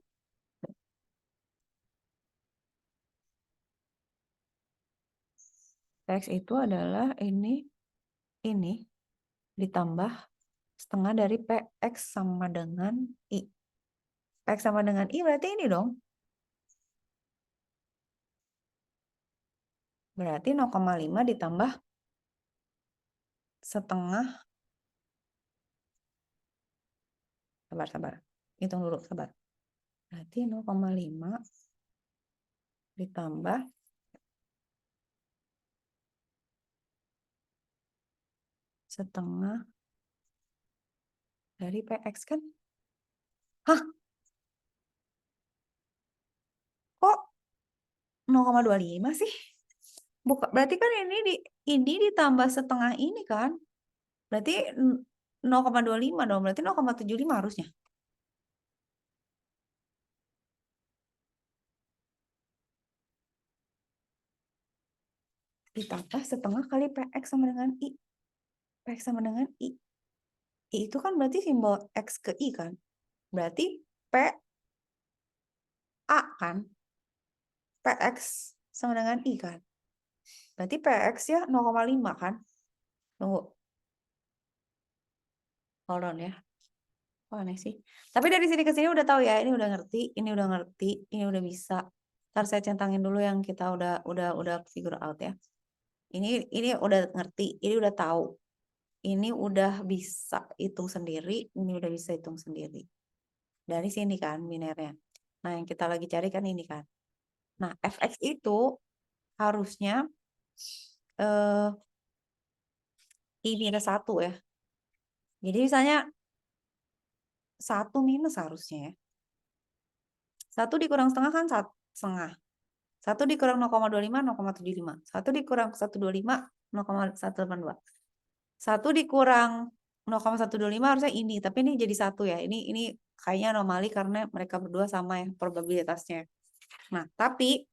Tx itu adalah ini ditambah setengah dari Px sama dengan I. Px sama dengan I berarti ini dong. Berarti 0,5 ditambah setengah. Sabar. Hitung dulu, sabar. Berarti 0,5 ditambah setengah dari Px kan? Hah? Kok 0,25 sih? Berarti kan ini ditambah setengah ini kan? Berarti 0,25 dong. Berarti 0,75 harusnya. Ditambah setengah kali Px sama dengan I. Px sama dengan I. I itu kan berarti simbol X ke I kan. Berarti P A kan. PX sama dengan I kan. Berarti PX ya 0,5 kan. Tunggu. Hold on ya. Oh, aneh sih. Tapi dari sini ke sini udah tahu ya. Ini udah ngerti, ini udah ngerti, ini udah bisa. Ntar saya centangin dulu yang kita udah figure out ya. Ini udah ngerti, ini udah tahu. Ini udah bisa hitung sendiri, ini udah bisa hitung sendiri. Dari sini kan binernya. Nah, yang kita lagi cari kan ini kan. Nah, fx itu harusnya ini ada 1 ya. Jadi misalnya 1 minus harusnya ya. 1 dikurang setengah kan setengah. 1 dikurang 0,25, 0,75. 1 dikurang 125, 0,182. 1 dikurang 0,125 harusnya ini. Tapi ini jadi 1 ya. Ini kayaknya anomali karena mereka berdua sama ya probabilitasnya. Nah, tapi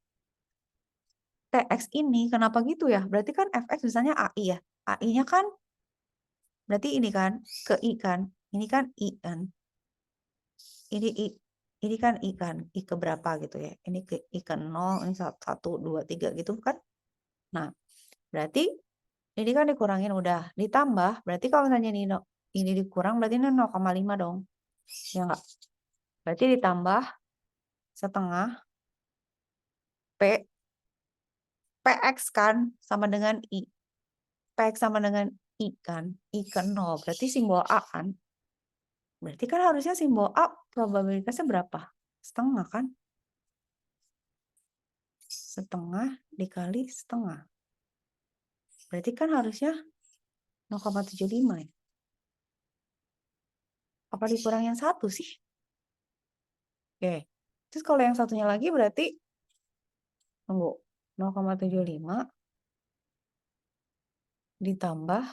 TX ini kenapa gitu ya? Berarti kan FX misalnya AI ya. AI-nya kan berarti ini kan ke I kan. Ini kan I kan. Ini kan I kan. I ke berapa gitu ya. Ini ke I ke 0, ini 1, 2, 3 gitu kan. Nah, berarti ini kan dikurangin udah. Ditambah, berarti kalau misalnya ini dikurang berarti ini 0,5 dong. Ya enggak? Berarti ditambah setengah P PX kan sama dengan I. PX sama dengan I kan. I ke 0. Berarti simbol A kan. Berarti kan harusnya simbol A probabilitasnya berapa? Setengah kan? Setengah dikali setengah. Berarti kan harusnya 0,75 ya. Apa dikurang yang 1 sih? Oke. Terus kalau yang satunya lagi berarti tunggu. 0,75 ditambah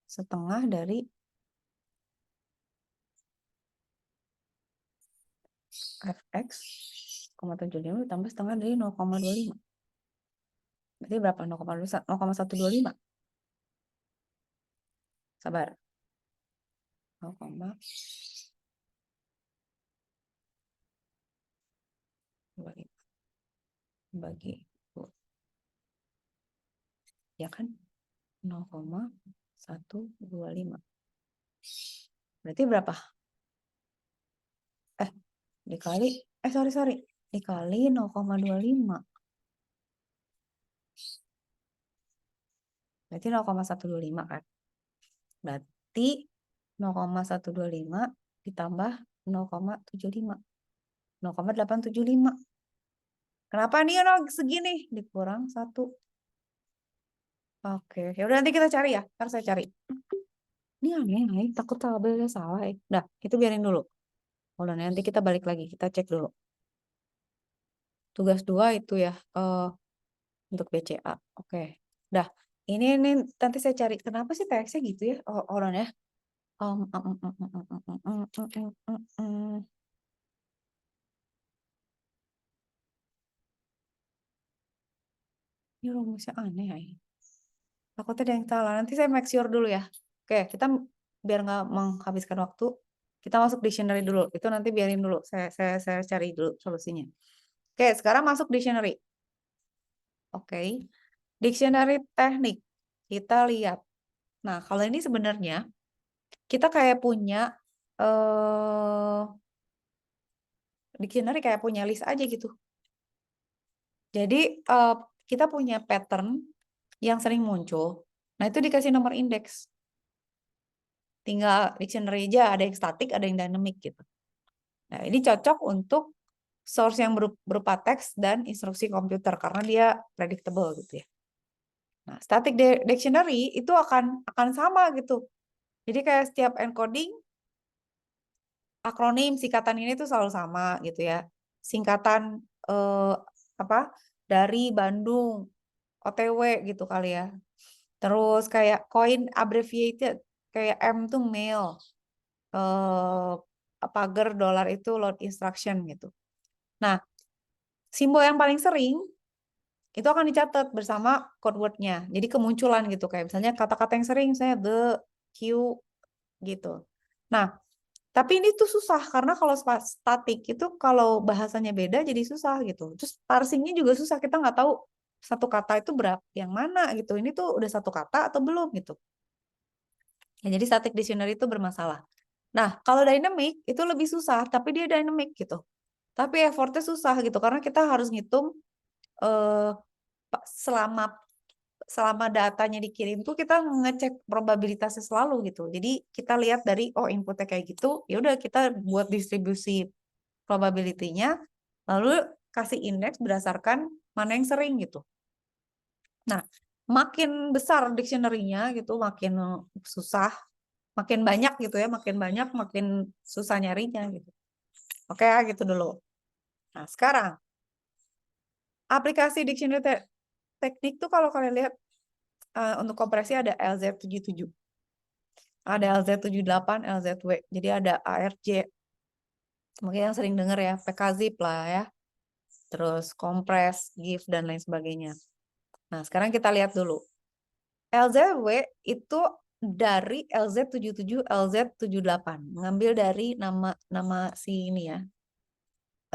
setengah dari fx 0,75 ditambah setengah dari 0,25. Berarti berapa? 0,125. Sabar. 0,25 bagi 2. Ya kan? 0,125. Berarti berapa? Dikali, sorry. Dikali 0,25. Berarti 0,125 kan? Berarti 0,125 ditambah 0,75. 0,875. Kenapa nih segini? Dikurang 1. Oke, ya udah nanti kita cari ya. Ntar saya cari. Ini aneh, takut tabelnya salah ya. Udah, itu biarin dulu. Hold on, nanti kita balik lagi. Kita cek dulu. Tugas 2 itu ya. Untuk BCA. Oke. Udah. Ini nanti saya cari. Kenapa sih TX-nya gitu ya? Hold on ya. Ini rumusnya aneh ya. Takutnya ada yang salah. Nanti saya make sure dulu ya. Oke, kita biar nggak menghabiskan waktu, kita masuk dictionary dulu. Itu nanti biarin dulu. Saya cari dulu solusinya. Oke, sekarang masuk dictionary. Oke. Dictionary teknik. Kita lihat. Nah, kalau ini sebenarnya kita kayak punya dictionary kayak punya list aja gitu. Jadi kita punya pattern yang sering muncul. Nah, itu dikasih nomor indeks. Tinggal dictionary aja, ada yang statik, ada yang dynamic gitu. Nah, ini cocok untuk source yang berupa teks dan instruksi komputer karena dia predictable gitu ya. Nah, static dictionary itu akan sama gitu. Jadi kayak setiap encoding akronim singkatan ini tuh selalu sama gitu ya. Singkatan apa? Dari Bandung OTW gitu kali ya. Terus kayak coin abbreviated kayak M tuh mail. Pagar dolar itu load instruction gitu. Nah, simbol yang paling sering itu akan dicatat bersama code word-nya. Jadi kemunculan gitu kayak misalnya kata-kata yang sering saya the, Q, gitu. Nah, tapi ini tuh susah karena kalau statik itu kalau bahasanya beda jadi susah gitu. Terus parsingnya juga susah, kita nggak tahu satu kata itu berapa yang mana gitu. Ini tuh udah satu kata atau belum gitu. Ya, jadi static dictionary itu bermasalah. Nah, kalau dynamic itu lebih susah, tapi dia dynamic gitu. Tapi effortnya susah gitu karena kita harus ngitung eh, selama selama datanya dikirim tuh kita ngecek probabilitasnya selalu gitu. Jadi kita lihat dari inputnya kayak gitu, ya udah kita buat distribusi probability-nya, lalu kasih indeks berdasarkan mana yang sering gitu. Nah, makin besar dictionary-nya gitu, makin susah, makin banyak gitu ya, makin banyak makin susah nyarinya gitu. Oke, gitu dulu. Nah, sekarang aplikasi dictionary teknik tuh kalau kalian lihat untuk kompresi ada LZ77. Ada LZ78, LZW. Jadi ada ARJ. Mungkin yang sering dengar ya, PKZip lah ya. Terus kompres, GIF, dan lain sebagainya. Nah, sekarang kita lihat dulu. LZW itu dari LZ77, LZ78. Mengambil dari nama si ini ya,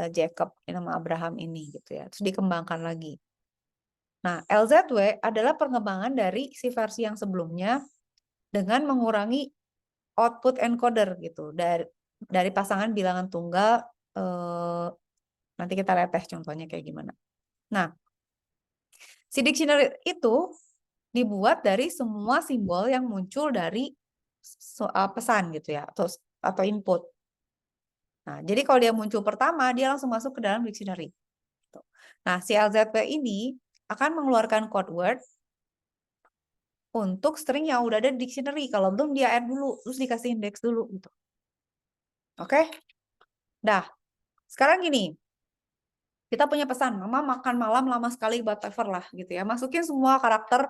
Jacob, nama Abraham ini gitu ya. Terus dikembangkan lagi. Nah, LZW adalah pengembangan dari si versi yang sebelumnya dengan mengurangi output encoder gitu dari pasangan bilangan tunggal. Nanti kita lihat contohnya kayak gimana. Nah, si dictionary itu dibuat dari semua simbol yang muncul dari pesan gitu ya, atau input. Nah, jadi kalau dia muncul pertama, dia langsung masuk ke dalam dictionary. Nah, si LZW ini akan mengeluarkan code word untuk string yang udah ada di dictionary. Kalau belum dia add dulu, terus dikasih indeks dulu gitu. Oke? Dah, sekarang gini. Kita punya pesan, mama makan malam lama sekali, whatever lah gitu ya. Masukin semua karakter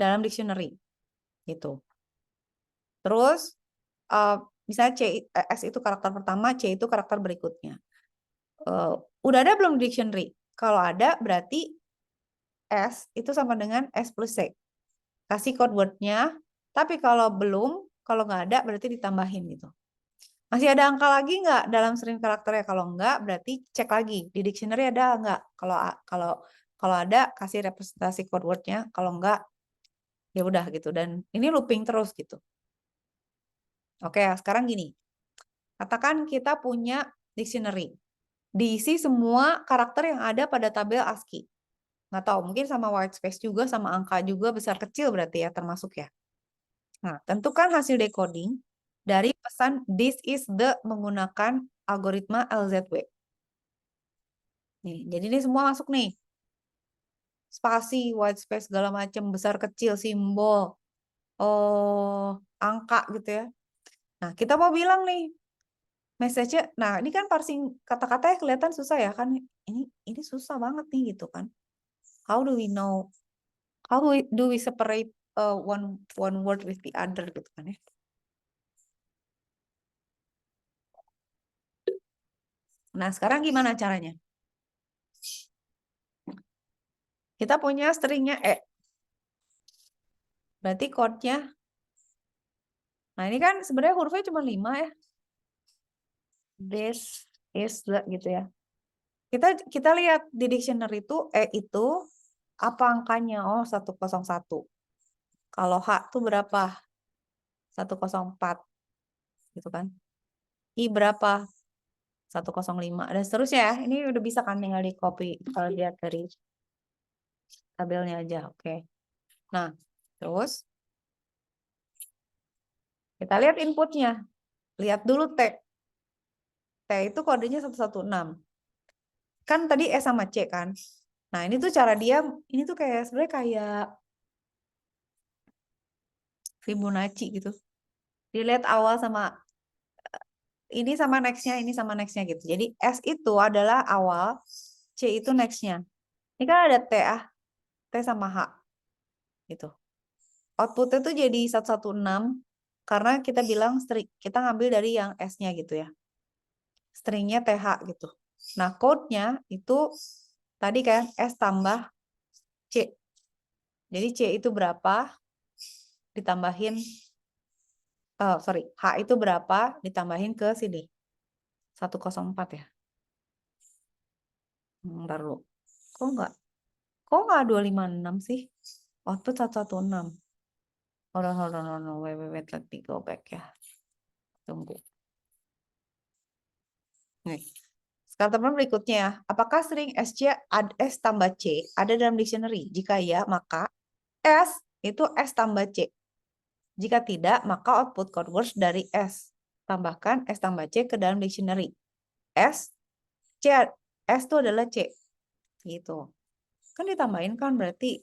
dalam dictionary gitu. Terus misalnya S itu karakter pertama, C itu karakter berikutnya. Udah ada belum dictionary? Kalau ada berarti S itu sama dengan S plus C. Kasih code word-nya, tapi kalau belum, kalau nggak ada berarti ditambahin gitu. Masih ada angka lagi nggak dalam string karakternya? Kalau nggak, berarti cek lagi. Di dictionary ada nggak? Kalau kalau ada, kasih representasi code word-nya. Kalau nggak, ya udah gitu. Dan ini looping terus gitu. Oke, sekarang gini. Katakan kita punya dictionary. Diisi semua karakter yang ada pada tabel ASCII. Nggak tahu, mungkin sama white space juga, sama angka juga, besar kecil berarti ya, termasuk ya. Nah, tentukan hasil decoding dari pesan this is the menggunakan algoritma LZW. Nih, jadi ini semua masuk nih. Spasi, white space, segala macam, besar kecil, simbol, angka gitu ya. Nah, kita mau bilang nih, message-nya, nah ini kan parsing kata-katanya kelihatan susah ya kan? Ini susah banget nih gitu kan. How do we know? How do we separate one word with the other gitu kan ya? Nah, sekarang gimana caranya? Kita punya stringnya E. Berarti code-nya. Nah, ini kan sebenarnya hurufnya cuma 5 ya. This is the gitu ya. Kita lihat di dictionary itu E itu apa angkanya? Oh, 101. Kalau H itu berapa? 104 gitu kan. I berapa? 105 dan seterusnya ya. Ini udah bisa kan tinggal di copy kalau lihat dari tabelnya aja. Oke. Nah, terus kita lihat inputnya. Lihat dulu T. T itu kodenya 116. Kan tadi S sama C kan. Nah, ini tuh cara dia, ini tuh kayak sebenarnya kayak Fibonacci gitu. Dilihat awal sama ini sama nextnya, ini sama nextnya gitu. Jadi S itu adalah awal, C itu nextnya. Ini kan ada T T sama H gitu. Outputnya tuh jadi 116 karena kita bilang kita ngambil dari yang S-nya gitu ya. Stringnya TH gitu. Nah, code-nya itu tadi kan S tambah C. Jadi C itu berapa? Ditambahin sorry, H itu berapa ditambahin ke sini. 104 ya. Ntar dulu. Kok nggak 256 sih? Output 116. Hold on. Wait, let me go back ya. Tunggu. Nih. Sekarang teman berikutnya ya. Apakah string S tambah C ada dalam dictionary? Jika ya, maka S itu S tambah C. Jika tidak, maka output code words dari S. Tambahkan S tambah C ke dalam dictionary. S itu adalah C. Gitu. Kan ditambahin kan berarti.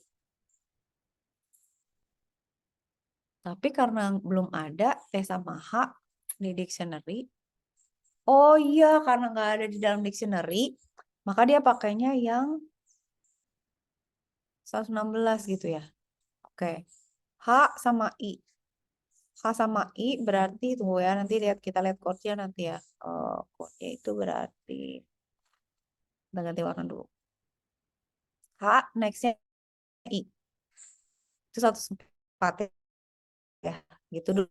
Tapi karena belum ada T sama H di dictionary. Oh iya, karena nggak ada di dalam dictionary, maka dia pakainya yang 116 gitu ya. Oke. H sama I. H sama I berarti, tunggu ya, nanti kita lihat code-nya nanti ya. Code-nya itu berarti, kita ganti warna dulu. H, next-nya I. Itu 104 ya. Gitu dulu.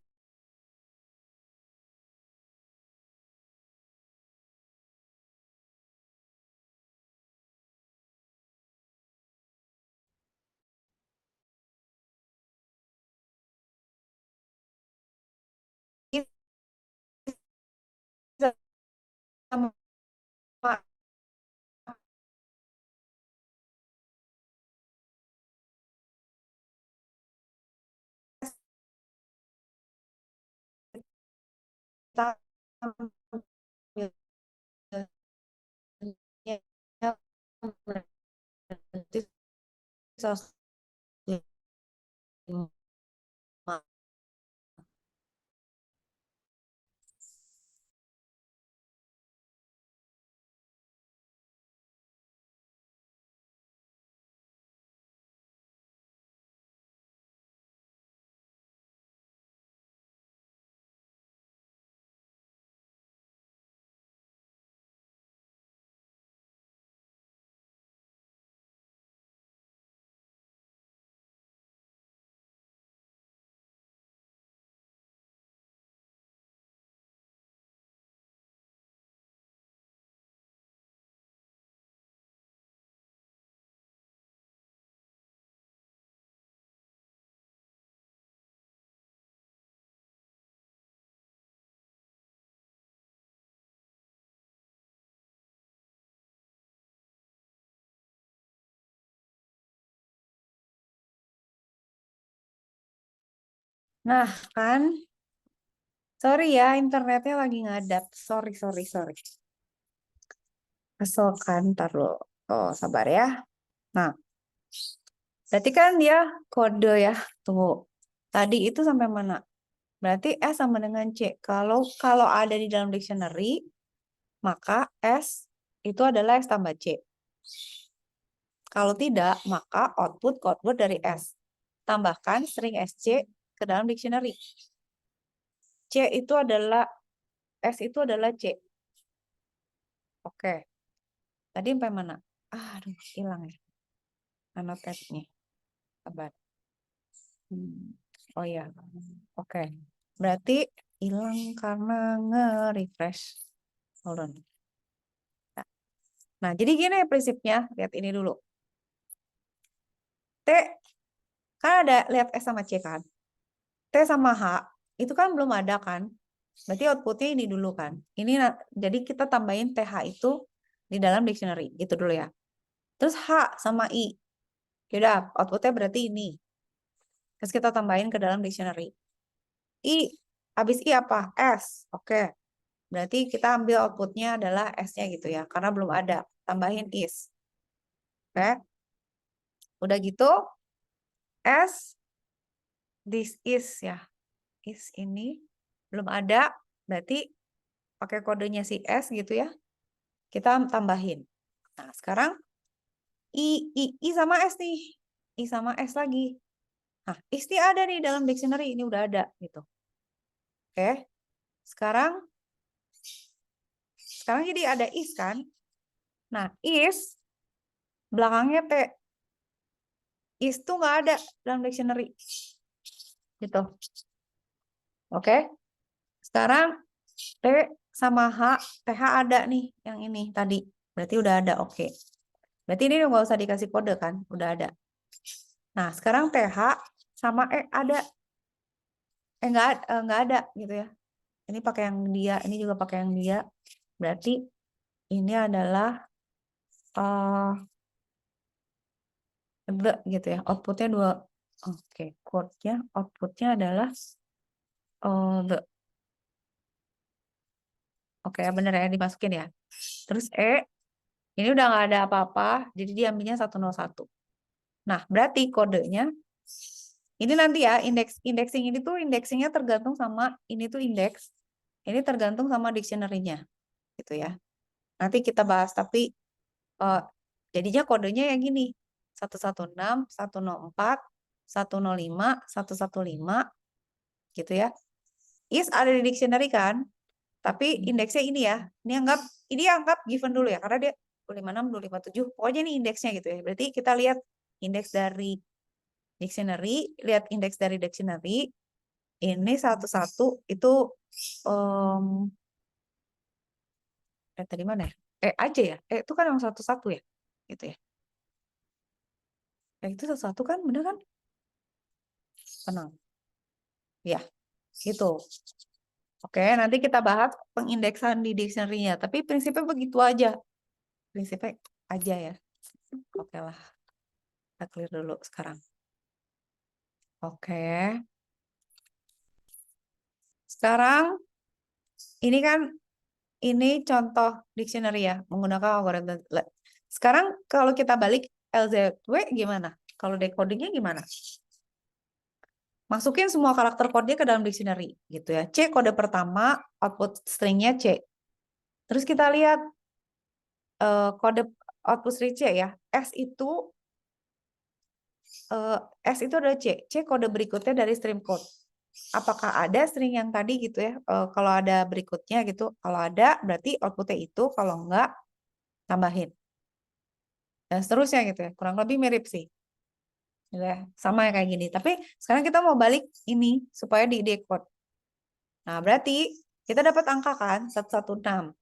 Sama berarti 105. Nah, kan. Sorry ya, internetnya lagi ngadat. Sorry. Kesel kan, ntar lo. Oh, sabar ya. Nah, berarti kan dia kode ya. Tunggu. Tadi itu sampai mana? Berarti S sama dengan C. Kalau ada di dalam dictionary, maka S itu adalah S tambah C. Kalau tidak, maka output code word dari S. Tambahkan string SC ke dalam dictionary. C itu adalah S itu adalah C. Oke. Tadi sampai mana? Aduh, hilang ya. Annotate-nya. Sabar. Oh ya. Oke. Berarti hilang karena nge-refresh. Hold on. Nah, jadi gini prinsipnya. Lihat ini dulu. T, kan ada, lihat S sama C kan. T sama H, itu kan belum ada kan. Berarti outputnya ini dulu kan. Ini, jadi kita tambahin TH itu di dalam dictionary. Gitu dulu ya. Terus H sama I. Yaudah, outputnya berarti ini. Terus kita tambahin ke dalam dictionary. I, habis I apa? S. Oke. Berarti kita ambil outputnya adalah S-nya gitu ya. Karena belum ada. Tambahin is. Oke. Udah gitu. S. This is ya. Is ini. Belum ada. Berarti pakai kodenya si S gitu ya. Kita tambahin. Nah sekarang. I sama S nih. I sama S lagi. Nah is ini ada nih dalam dictionary. Ini udah ada gitu. Oke. Sekarang jadi ada is kan. Nah is. Belakangnya T. Is tuh nggak ada dalam dictionary. Gitu. Oke. Sekarang T sama H, TH ada nih yang ini tadi. Berarti udah ada, oke. Berarti ini nggak usah dikasih kode kan, udah ada. Nah, sekarang TH sama E ada. Nggak ada gitu ya. Ini pakai yang dia, ini juga pakai yang dia. Berarti ini adalah the gitu ya. Outputnya dua. Oke, code-nya, outputnya adalah the. Oke, bener ya, dimasukin ya. Terus E, ini udah nggak ada apa-apa, jadi diambilnya 101. Nah, berarti kodenya, ini nanti ya, indexing ini tuh indexingnya tergantung sama, ini tuh indeks, ini tergantung sama dictionary-nya, gitu ya. Nanti kita bahas, tapi jadinya kodenya yang gini, 116, 104, 105, 115, gitu ya. Is ada di dictionary kan, tapi indeksnya ini ya, ini anggap given dulu ya, karena dia 256, 257, pokoknya ini indeksnya gitu ya. Berarti kita lihat indeks dari dictionary, lihat indeks dari dictionary, ini satu-satu itu tadi mana ya? Aja ya? Itu kan yang satu-satu ya? Gitu ya. Itu satu-satu kan, bener kan? Tenang. Ya, gitu. Oke, nanti kita bahas pengindeksan di dictionary-nya. Tapi prinsipnya begitu aja. Prinsipnya aja ya. Oke lah. Kita clear dulu sekarang. Oke. Sekarang, ini kan, ini contoh dictionary ya. Menggunakan algoritma. Sekarang kalau kita balik LZW gimana? Kalau decodingnya gimana? Masukin semua karakter kode ke dalam dictionary gitu ya. C kode pertama, output stringnya C. Terus kita lihat kode output string C ya. S itu adalah C. C kode berikutnya dari stream code. Apakah ada string yang tadi gitu ya? Kalau ada berikutnya gitu, kalau ada berarti outputnya itu, kalau enggak tambahin. Dan seterusnya gitu ya. Kurang lebih mirip sih. Gitu ya. Sama kayak gini. Tapi sekarang kita mau balik ini supaya di decode. Nah, berarti kita dapat angka kan 116.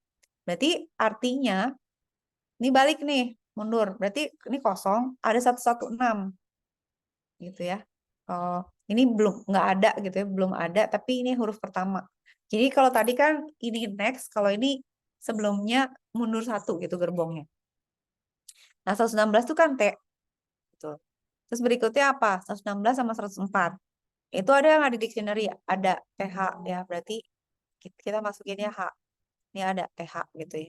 Berarti artinya ini balik nih, mundur. Berarti ini kosong, ada 116 gitu ya. Ini belum nggak ada gitu ya, belum ada, tapi ini huruf pertama. Jadi kalau tadi kan ini next, kalau ini sebelumnya mundur satu gitu gerbongnya. Nah, 116 itu kan T. Gitu. Terus berikutnya apa? 116 sama 104. Itu ada yang ada di dictionary, ada TH ya, berarti kita masukinnya H. Ini ada TH gitu ya.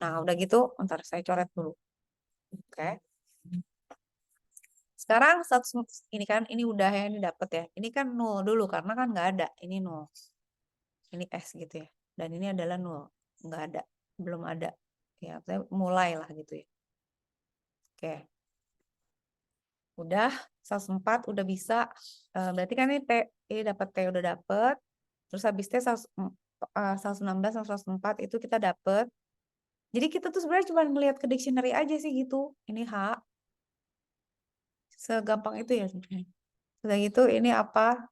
Nah, udah gitu, ntar saya coret dulu. Oke. Sekarang ini kan, ini udah ya, ini dapat ya. Ini kan 0 dulu, karena kan nggak ada. Ini 0. Ini S gitu ya. Dan ini adalah 0. Nggak ada. Belum ada. Ya, saya mulailah gitu ya. Oke. Udah, 104 udah bisa. Berarti kan ini T. Ini dapat T udah dapet. Terus habis T 116 sama 104 itu kita dapet. Jadi kita tuh sebenarnya cuma melihat ke dictionary aja sih gitu. Ini H. Segampang itu ya sebenarnya. Udah gitu ini apa?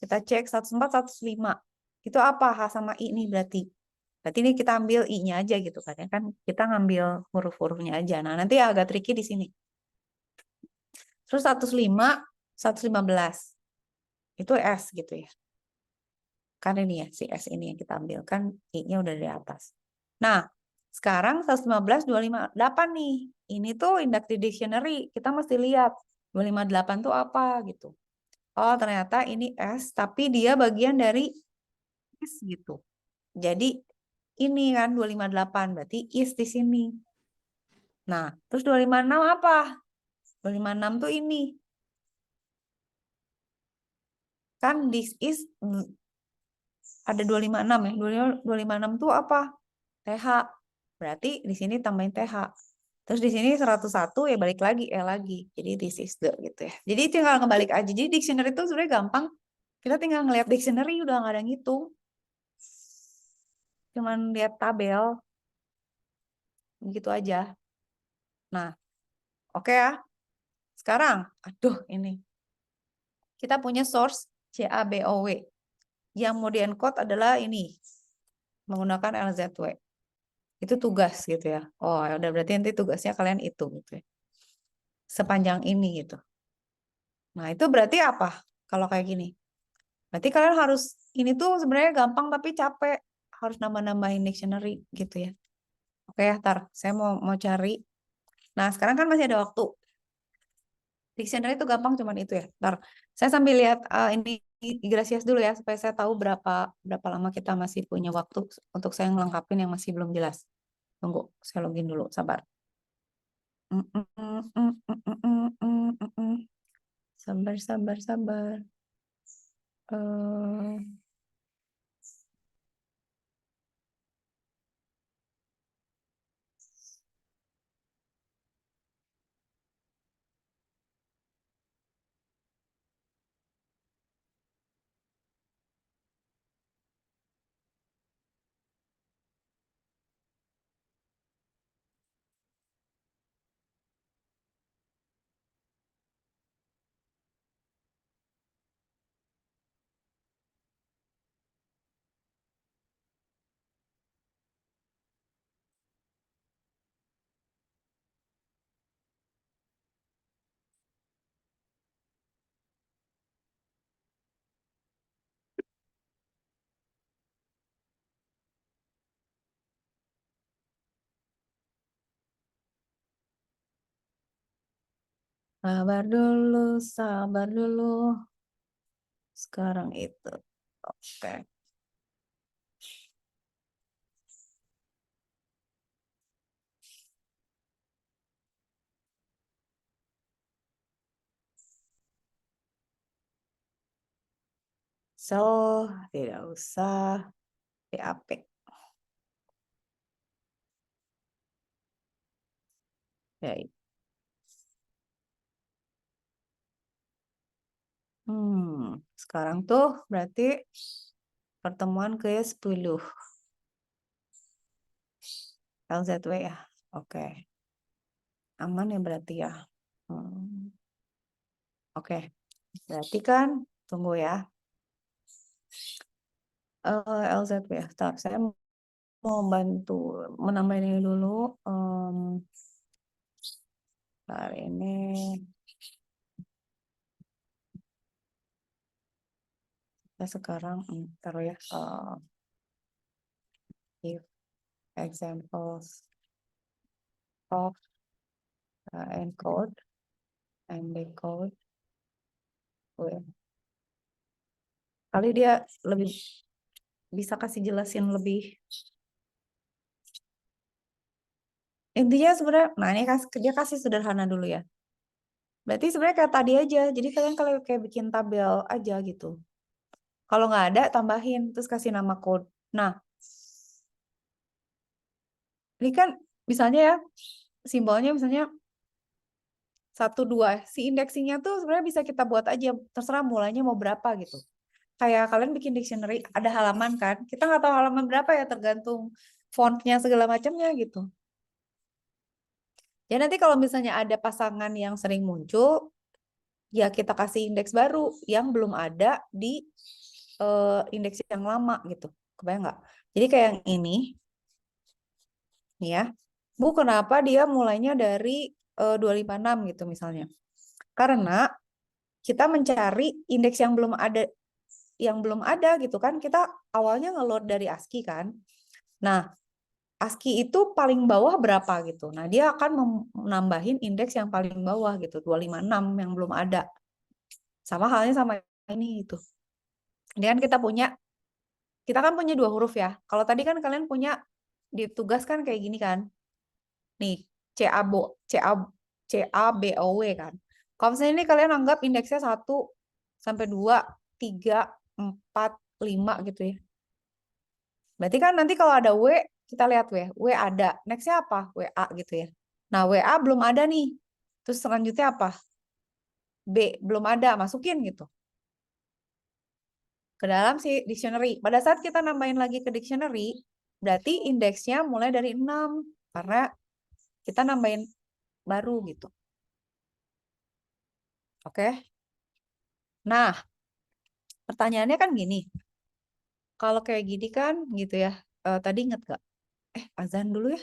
Kita cek 104, 105. Itu apa? H sama I ini berarti. Berarti ini kita ambil I-nya aja gitu kan ya. Kan kita ngambil huruf-hurufnya aja. Nah, nanti agak tricky di sini. Terus 105, 115. Itu S gitu ya. Kan ini ya, si S ini yang kita ambil. Kan I-nya udah di atas. Nah, sekarang 115, 258 nih. Ini tuh index di dictionary. Kita mesti lihat 258 tuh apa gitu. Oh, ternyata ini S, tapi dia bagian dari S gitu. Jadi ini kan 258, berarti is di sini. Nah, terus 256 apa? 256 tuh ini. Kan this is ada 256 ya. 256 tuh apa? TH. Berarti di sini tambahin TH. Terus di sini 101 ya balik lagi lagi. Jadi this is the gitu ya. Jadi tinggal ngebalik aja. Jadi dictionary itu sebenarnya gampang. Kita tinggal ngeliat dictionary udah nggak ada ngitung. Cuman lihat tabel. Gitu aja. Nah, oke ya. Sekarang, aduh ini. Kita punya source CABOW. Yang mau di-encode adalah ini, menggunakan LZW. Itu tugas gitu ya. Oh, ya udah berarti nanti tugasnya kalian itu gitu ya. Sepanjang ini gitu. Nah, itu berarti apa? Kalau kayak gini. Berarti kalian harus ini tuh sebenarnya gampang tapi capek. Harus nambah-nambahin dictionary gitu ya. Oke, ya, tar. Saya mau cari. Nah, sekarang kan masih ada waktu. Dictionary itu gampang cuman itu ya. Ntar saya sambil lihat ini Gracias dulu ya supaya saya tahu berapa lama kita masih punya waktu untuk saya ngelengkapin yang masih belum jelas. Tunggu, saya login dulu, sabar. Sabar, sabar, sabar. Eh, sabar dulu, sabar dulu. Sekarang itu. Oke. So, tidak usah PAP. Baik. Sekarang tuh berarti pertemuan ke-10 LZW ya. Oke. Aman ya berarti ya. Hmm, Oke. Berarti kan tunggu ya. LZW ya. Ntar, saya mau bantu menambah ini dulu. Hari ini kita sekarang taruh ya. Give examples of encode and decode. Kali dia lebih bisa kasih jelasin lebih. Intinya sebenarnya, nah ini dia kasih sederhana dulu ya. Berarti sebenarnya kayak tadi aja. Jadi kalian kalau kayak bikin tabel aja gitu. Kalau nggak ada, tambahin. Terus kasih nama code. Nah, ini kan misalnya ya, simbolnya misalnya 1, 2. Si indeksingnya tuh sebenarnya bisa kita buat aja. Terserah mulainya mau berapa gitu. Kayak kalian bikin dictionary, ada halaman kan. Kita nggak tahu halaman berapa ya, tergantung fontnya segala macamnya gitu. Ya nanti kalau misalnya ada pasangan yang sering muncul, ya kita kasih indeks baru yang belum ada di indeks yang lama gitu. Kebayang nggak? Jadi kayak yang ini, nih ya. Bu, kenapa dia mulainya dari 256 gitu misalnya? Karena kita mencari indeks yang belum ada gitu kan. Kita awalnya ngeload dari ASCII kan. Nah, ASCII itu paling bawah berapa gitu. Nah, dia akan menambahin indeks yang paling bawah gitu, 256 yang belum ada. Sama halnya sama ini itu. Ini kan kita kan punya 2 huruf ya. Kalau tadi kan kalian punya di tugas kan kayak gini kan. Nih, CABOW kan. Kalau misalnya ini kalian anggap indeksnya 1 sampai 2, 3, 4, 5 gitu ya. Berarti kan nanti kalau ada W, kita lihat W ada. Nextnya apa? WA gitu ya. Nah, WA belum ada nih. Terus selanjutnya apa? B, belum ada. Masukin gitu ke dalam si dictionary. Pada saat kita nambahin lagi ke dictionary, berarti indeksnya mulai dari 6. Karena kita nambahin baru gitu. Oke. Nah, pertanyaannya kan gini. kalau kayak gini kan gitu ya. Tadi inget gak? Azan dulu ya.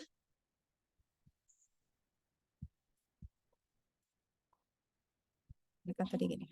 Ini kan tadi gini.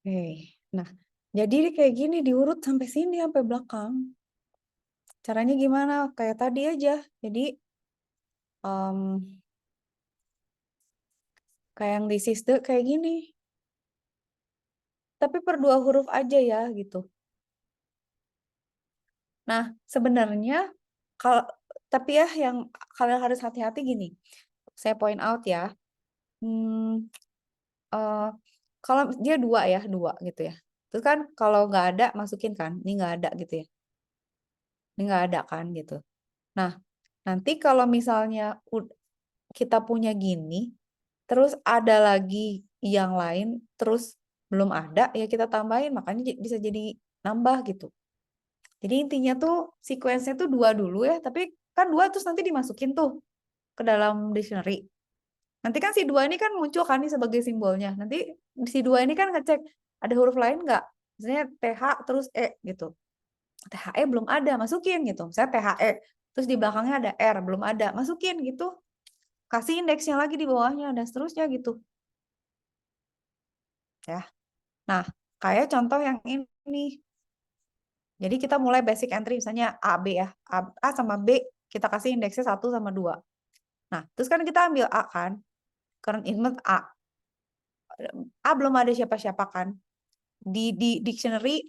Oke. Nah, jadi kayak gini diurut sampai sini sampai belakang. Caranya gimana? Kayak tadi aja. Jadi kayak yang di siste kayak gini. Tapi per 2 huruf aja ya gitu. Nah, sebenarnya kalau tapi ya yang kalian harus hati-hati gini. Saya point out ya. Hmm, eh, kalau dia 2 ya, 2 gitu ya. Terus kan kalau nggak ada masukin kan. Ini nggak ada gitu ya. Ini nggak ada kan gitu. Nah, nanti kalau misalnya kita punya gini, terus ada lagi yang lain, terus belum ada, ya kita tambahin, makanya bisa jadi nambah gitu. Jadi intinya tuh sequence-nya tuh 2 dulu ya, tapi kan 2 terus nanti dimasukin tuh ke dalam dictionary. Nanti kan si 2 ini kan muncul kan nih sebagai simbolnya. Nanti si 2 ini kan ngecek ada huruf lain nggak? Misalnya TH terus E gitu. THE belum ada, masukin gitu. Misalnya THE, terus di belakangnya ada R, belum ada, masukin gitu. Kasih indeksnya lagi di bawahnya, dan seterusnya gitu. Ya. Nah, kayak contoh yang ini. Jadi kita mulai basic entry, misalnya A, B ya. A sama B, kita kasih indeksnya 1 sama 2. Nah, terus kan kita ambil A kan. Current element A. A belum ada siapa-siapa kan. Di dictionary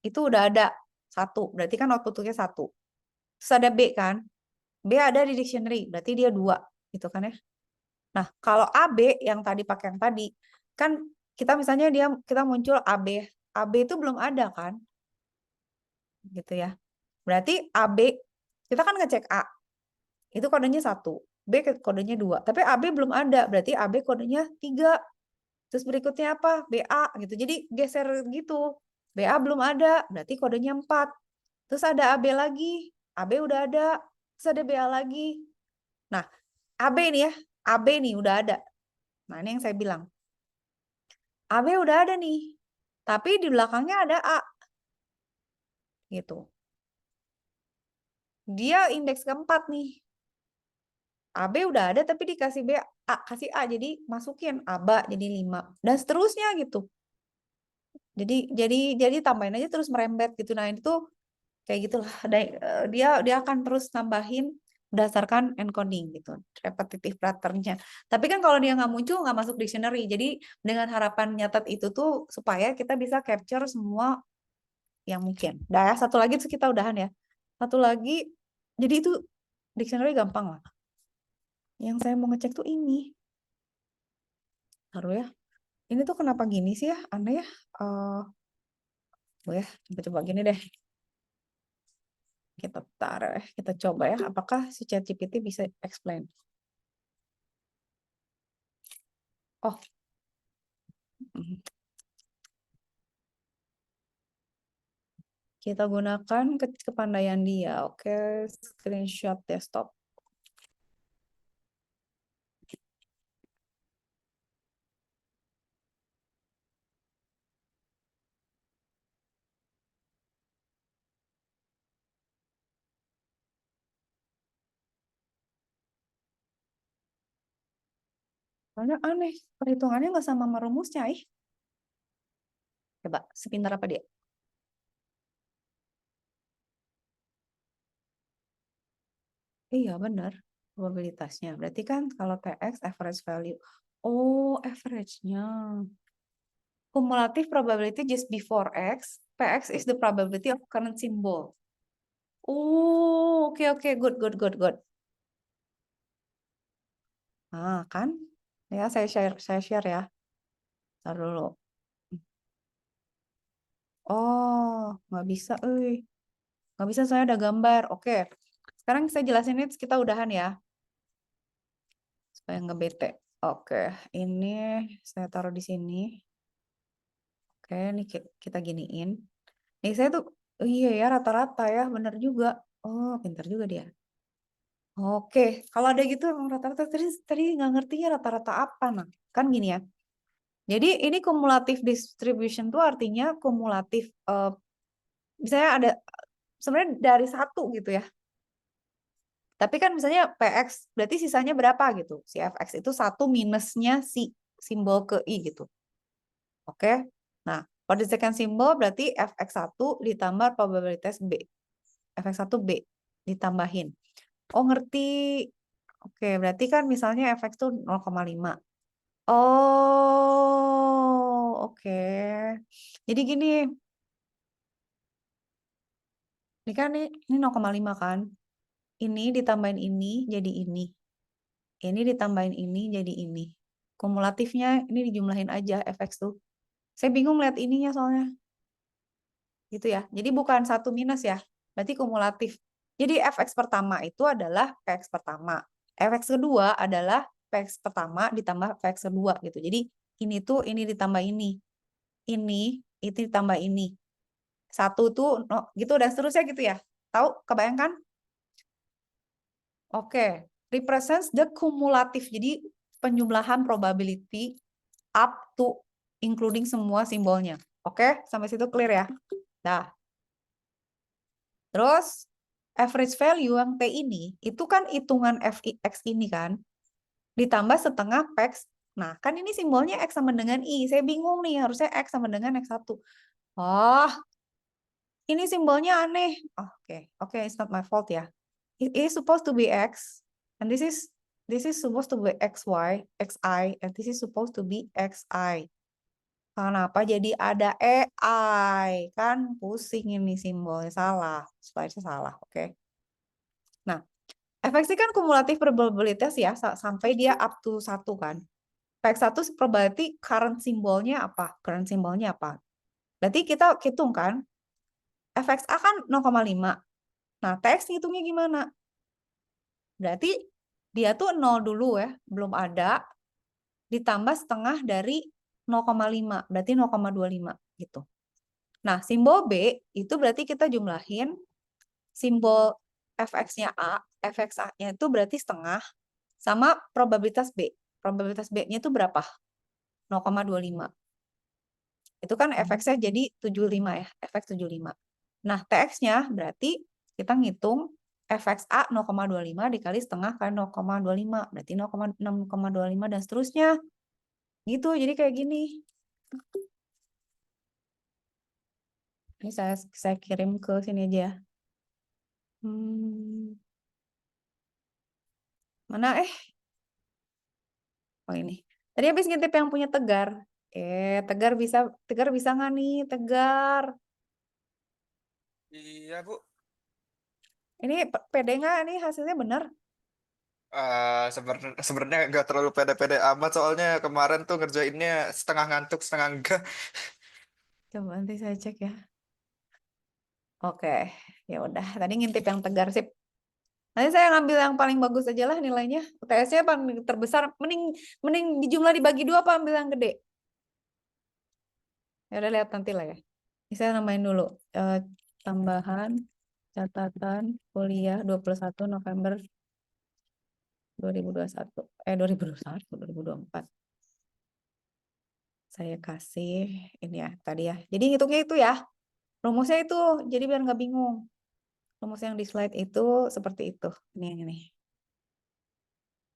itu udah ada 1. Berarti kan outputnya 1. Terus ada B kan. B ada di dictionary. Berarti dia 2. Gitu kan ya. Nah, kalau AB yang tadi pakai yang tadi, kan kita misalnya kita muncul AB. AB itu belum ada kan? Gitu ya. Berarti AB, kita kan ngecek A. Itu kodenya 1. B kodenya 2. Tapi AB belum ada. Berarti AB kodenya 3. Terus berikutnya apa? BA gitu. Jadi geser gitu. BA belum ada. Berarti kodenya 4. Terus ada AB lagi. AB udah ada. Terus ada BA lagi. Nah, AB nih ya. AB nih udah ada. Nah, ini yang saya bilang. AB udah ada nih. Tapi di belakangnya ada A. Gitu. Dia indeks keempat nih. AB udah ada tapi dikasih B, A, kasih A. Jadi masukin ABA jadi 5. Dan seterusnya gitu. Jadi tambahin aja terus merembet gitu. Nah, itu kayak gitulah. Dia akan terus nambahin berdasarkan encoding gitu, repetitif pattern-nya. Tapi kan kalau dia nggak muncul, nggak masuk dictionary. Jadi dengan harapan nyatet itu tuh supaya kita bisa capture semua yang mungkin. Dah ya, satu lagi terus kita udahan ya. Satu lagi, jadi itu dictionary gampang lah. Yang saya mau ngecek tuh ini. Taruh ya. Ini tuh kenapa gini sih ya? Aneh ya. Ya, coba gini deh. Kita taruh ya. Kita coba ya. Apakah si ChatGPT bisa explain? Oh. Kita gunakan kepandaian dia. Oke, screenshot desktop. Soalnya aneh, perhitungannya nggak sama merumusnya, ih. Coba, sepintar apa dia? Iya, benar. Probabilitasnya. Berarti kan kalau TX, average value. Oh, average-nya. Cumulative probability just before X. PX is the probability of current symbol. Oh, oke, good. Nah, kan? Ya, saya share ya. Ntar dulu. Oh, nggak bisa, nggak bisa, saya ada gambar. Oke. Sekarang saya jelasin ini, kita udahan ya. Supaya nggak bete. Oke, ini saya taruh di sini. Oke, ini kita giniin. Nih saya tuh, oh iya ya rata-rata ya, bener juga. Oh, pintar juga dia. Oke, kalau ada gitu emang rata-rata tadi nggak ngerti ya rata-rata apa. Nah, kan gini ya. Jadi ini cumulative distribution tuh artinya kumulatif. Misalnya ada, sebenarnya dari 1 gitu ya. Tapi kan misalnya PX, berarti sisanya berapa gitu. Si FX itu 1 minusnya si simbol ke I gitu. Oke. Nah, for the second symbol berarti fx1 ditambah probabilitas B. fx1 B ditambahin. Oh, ngerti. Oke, berarti kan misalnya fx itu 0,5. Oh, oke. Jadi gini, ini kan ini 0,5 kan. Ini ditambahin ini jadi ini. Ini ditambahin ini jadi ini. Kumulatifnya ini dijumlahin aja fx tuh. Saya bingung lihat ininya soalnya. Gitu ya. Jadi bukan 1 minus ya. Berarti kumulatif. Jadi fx pertama itu adalah px pertama. Fx kedua adalah px pertama ditambah px kedua gitu. Jadi ini tuh ini ditambah ini. Ini itu ditambah ini. Satu tuh gitu dan seterusnya gitu ya. Tahu? Kebayangkan? Oke. Represents the cumulative. Jadi penjumlahan probability up to including semua simbolnya. Oke, sampai situ clear ya. Nah, terus average value yang T ini, itu kan hitungan Fx ini kan, ditambah setengah Px. Nah, kan ini simbolnya X sama dengan I. Saya bingung nih, harusnya X sama dengan X1. Oh, ini simbolnya aneh. Oke, it's not my fault ya. It is supposed to be X, and this is supposed to be XY, XI, and this is supposed to be XI. Kenapa jadi ada EI? Kan pusing ini simbolnya salah. Slide-nya salah, oke. Nah, efek kan kumulatif probabilitas ya sampai dia up to 1 kan. PX1 probability current simbolnya apa? Current simbolnya apa? Berarti kita hitung kan. FXA kan 0,5. Nah, TX ngitungnya gimana? Berarti dia tuh 0 dulu ya, belum ada. Ditambah setengah dari 0,5. Berarti 0,25 gitu. Nah, simbol B itu berarti kita jumlahin simbol fx-nya A, fx-A-nya itu berarti setengah sama probabilitas B. Probabilitas B-nya itu berapa? 0,25. Itu kan fx-nya jadi 75 ya, fx 75. Nah, tx-nya berarti kita ngitung fx-A 0,25 dikali setengah kali 0,25. Berarti 0,6,25 dan seterusnya. Gitu, jadi kayak gini. Ini saya kirim ke sini aja. Mana Oh ini. Tadi habis ngintip yang punya Tegar. Tegar bisa nggak nih? Tegar. Iya, Bu. Ini pede nggak nih hasilnya benar? Sebenarnya nggak terlalu pede-pede amat soalnya kemarin tuh ngerjainnya setengah ngantuk setengah enggak. Coba nanti saya cek ya. Oke, ya udah. Tadi ngintip yang Tegar sip. Nanti saya ngambil yang paling bagus aja lah nilainya. UTS-nya paling terbesar. Mending dijumlah dibagi 2 apa ambil yang gede? Ya udah lihat nanti lah ya. Ini saya namain dulu. Tambahan catatan kuliah 21 November 2021. 2021, 2024. Saya kasih ini ya tadi ya. Jadi hitungnya itu ya. Rumusnya itu. Jadi biar nggak bingung. Rumus yang di slide itu seperti itu. Ini yang ini.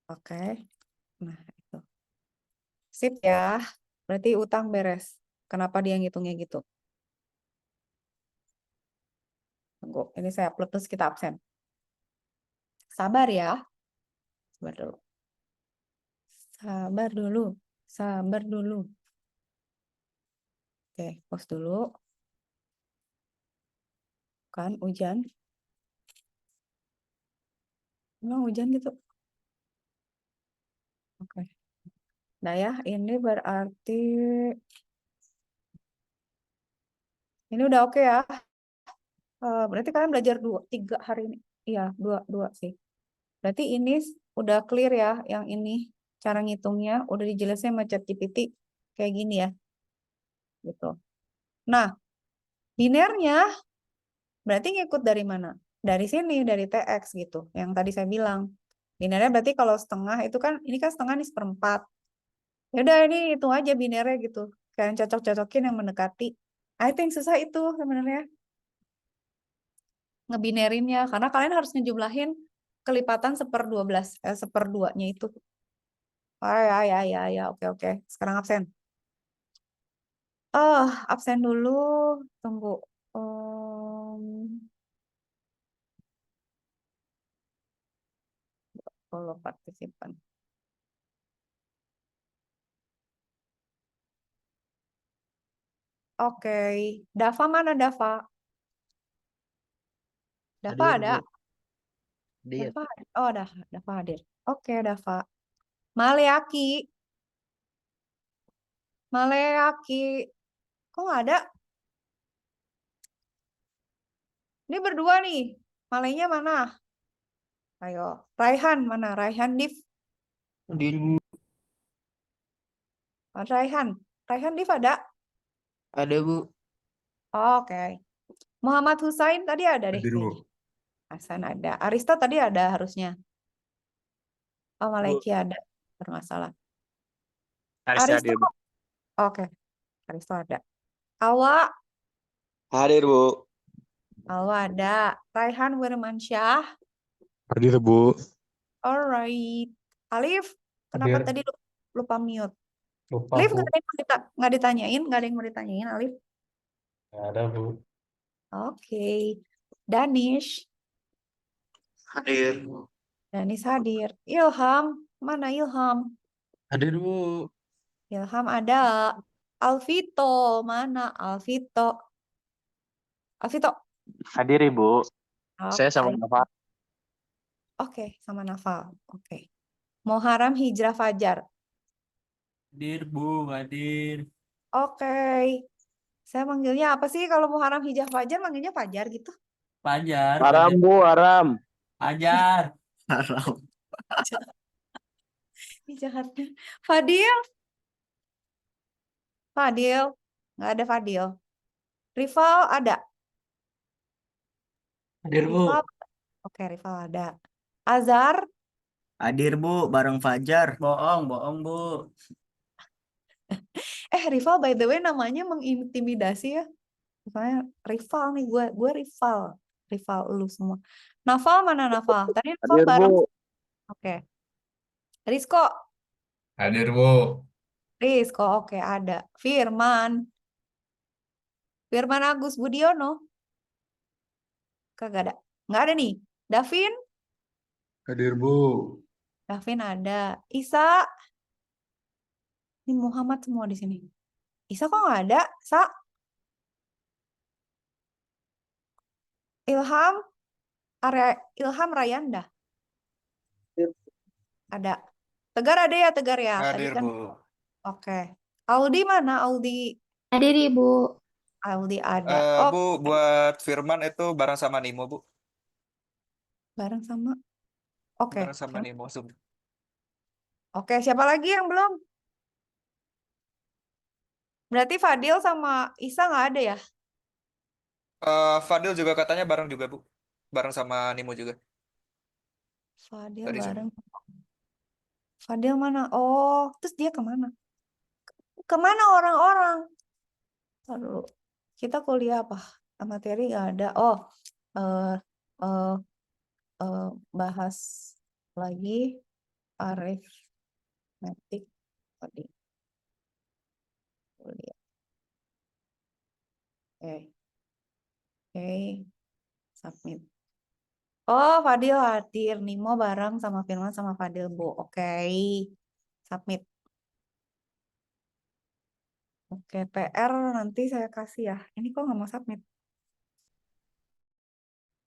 Oke. Nah, itu. Sip ya. Berarti utang beres. Kenapa dia ngitungnya gitu? Tunggu, ini saya upload terus kita absen. Sabar ya. Sabar dulu. Sabar dulu. Sabar dulu. Oke, pause dulu. Kan hujan. Emang hujan gitu. Oke. Nah ya, ini berarti ini udah oke ya. Berarti kalian belajar 3 hari ini. Iya, 2 sih. Berarti ini udah clear ya, yang ini cara ngitungnya udah dijelasin sama ChatGPT kayak gini ya. Gitu. Nah, binernya berarti ngikut dari mana? Dari sini, dari TX gitu. Yang tadi saya bilang. Binernya berarti kalau setengah itu kan, ini kan setengah nih seperempat. Ya udah ini hitung aja binernya gitu. Kalian cocok-cocokin yang mendekati. I think susah itu sebenarnya. Ngebinerinnya. Karena kalian harus ngejumlahin kelipatan 1/12. 1/2-nya itu. Ya. Oke. Sekarang absen. Absen dulu. Tunggu. Um, Follow partisipan. Oke. Dava mana Dava? Dava Hadir, ada? Bu. Hadir. Dava ada. Oh, Dava hadir. Oke, Dava. Maleaki. Maleaki. Kok nggak ada? Ini berdua nih. Malenya mana? Ayo. Raihan mana? Raihan Div. Hadir, Bu. Raihan. Raihan Div ada? Ada, Bu. Oke. Muhammad Husain tadi ada deh Hadir, Bu. kayaknya. Hasan ada. Arista tadi ada harusnya. Oh, Maleki ada. Bermasalah. Harus Aristo. hadir, Bu. Oke. Aristo ada. Alwa. Hadir, Bu. Alwa ada. Raihan Wirmansyah. Hadir, Bu. Alright. Alif. Kenapa Hadir. tadi lupa mute? Lupa, Alif Bu. nggak ditanyain? Nggak ada yang mau ditanyain, Alif? Nggak ada, Bu. Oke. Danish. Hadir. Danis hadir. Ilham. Mana Ilham? Hadir, Bu. Ilham ada. Alvito. Mana Alvito? Alvito. Hadir, Ibu. Saya sama Oke. Nova. Oke, sama Nafal. Oke. Muharram Hijrah Fajar. Hadir, Bu. Hadir. Oke. Saya manggilnya apa sih kalau Muharram Hijrah Fajar? Manggilnya Fajar gitu. Fajar. Haram, Fajar. Bu. Haram. Fajar. Haram. Ini jahatnya. Fadil. Fadil. Nggak ada Fadil. Rival ada. Hadir, Bu. Rival. Oke, Rival ada. Azhar. Hadir, Bu. Bareng Fajar. Bohong, bohong, Bu. Rival by the way namanya mengintimidasi ya. Misalnya rival nih, gue rival. Rival lu semua. Nafal mana Nafal? Tadi Nafal Hadir, bareng. Bu. Oke. Rizko. Hadir, Bu. Rizko, oke ada. Firman. Firman Agus Budiono. Kagak ada. Nggak ada nih. Davin. Hadir, Bu. Davin ada. Isa. Ini Muhammad semua di sini. Isa kok nggak ada? Sa. Ilham. Ilham Rayanda. Ada. Tegar ada ya, Tegar ya. Tadi Hadir, kan. Bu. Oke. Aldi mana? Aldi. Hadir Ibu. Aldi ada. Bu, Oke. buat Firman itu bareng sama Nimo, Bu. Bareng sama. Oke. Bareng sama Nimo, Zoom. Oke, siapa lagi yang belum? Berarti Fadil sama Isa nggak ada ya? Fadil juga katanya bareng juga, Bu. Bareng sama Nimo juga. Fadil Dari Zoom. bareng. Fadil mana? Oh, terus dia kemana? Kemana orang-orang? Lalu kita kuliah apa? Materi nggak ada. Oh, eh, eh, bahas lagi aritmetik tadi. Kuliah. Oke, submit. Oh, Fadil hadir. Nimo bareng sama Firman sama Fadil, Bu. Oke. Submit. Oke, PR nanti saya kasih ya. Ini kok nggak mau submit?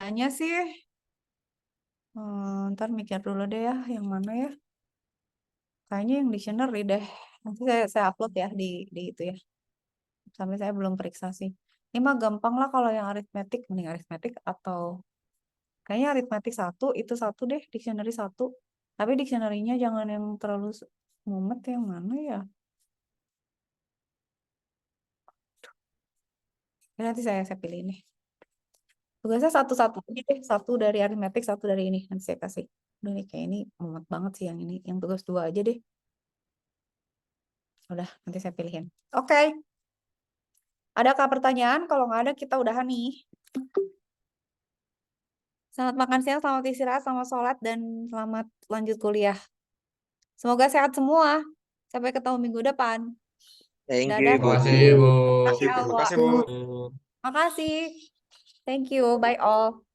Tanya sih. Ntar mikir dulu deh ya, yang mana ya. Kayaknya yang dictionary deh. Nanti saya upload ya di itu ya. Sampai saya belum periksa sih. Ini mah gampang lah kalau yang aritmetik. Mending aritmetik atau... Kayaknya aritmetik 1, itu 1 deh. Dictionary 1. Tapi dictionary-nya jangan yang terlalu mumet, yang mana ya. Ini nanti saya pilih nih. Tugasnya satu-satu aja deh. 1 dari aritmetik, 1 dari ini. Nanti saya kasih. Udah nih, kayak ini mumet banget sih yang ini. Yang tugas 2 aja deh. Udah, nanti saya pilihin. Oke. Adakah pertanyaan? Kalau nggak ada, kita udahan nih. Selamat makan siang, selamat istirahat, selamat sholat, dan selamat lanjut kuliah. Semoga sehat semua. Sampai ketemu minggu depan. Thank Dadah, you, Bu. Bu. Bu. Makasih, Terima Alwa. kasih, Bu. Makasih. Thank you. Bye all.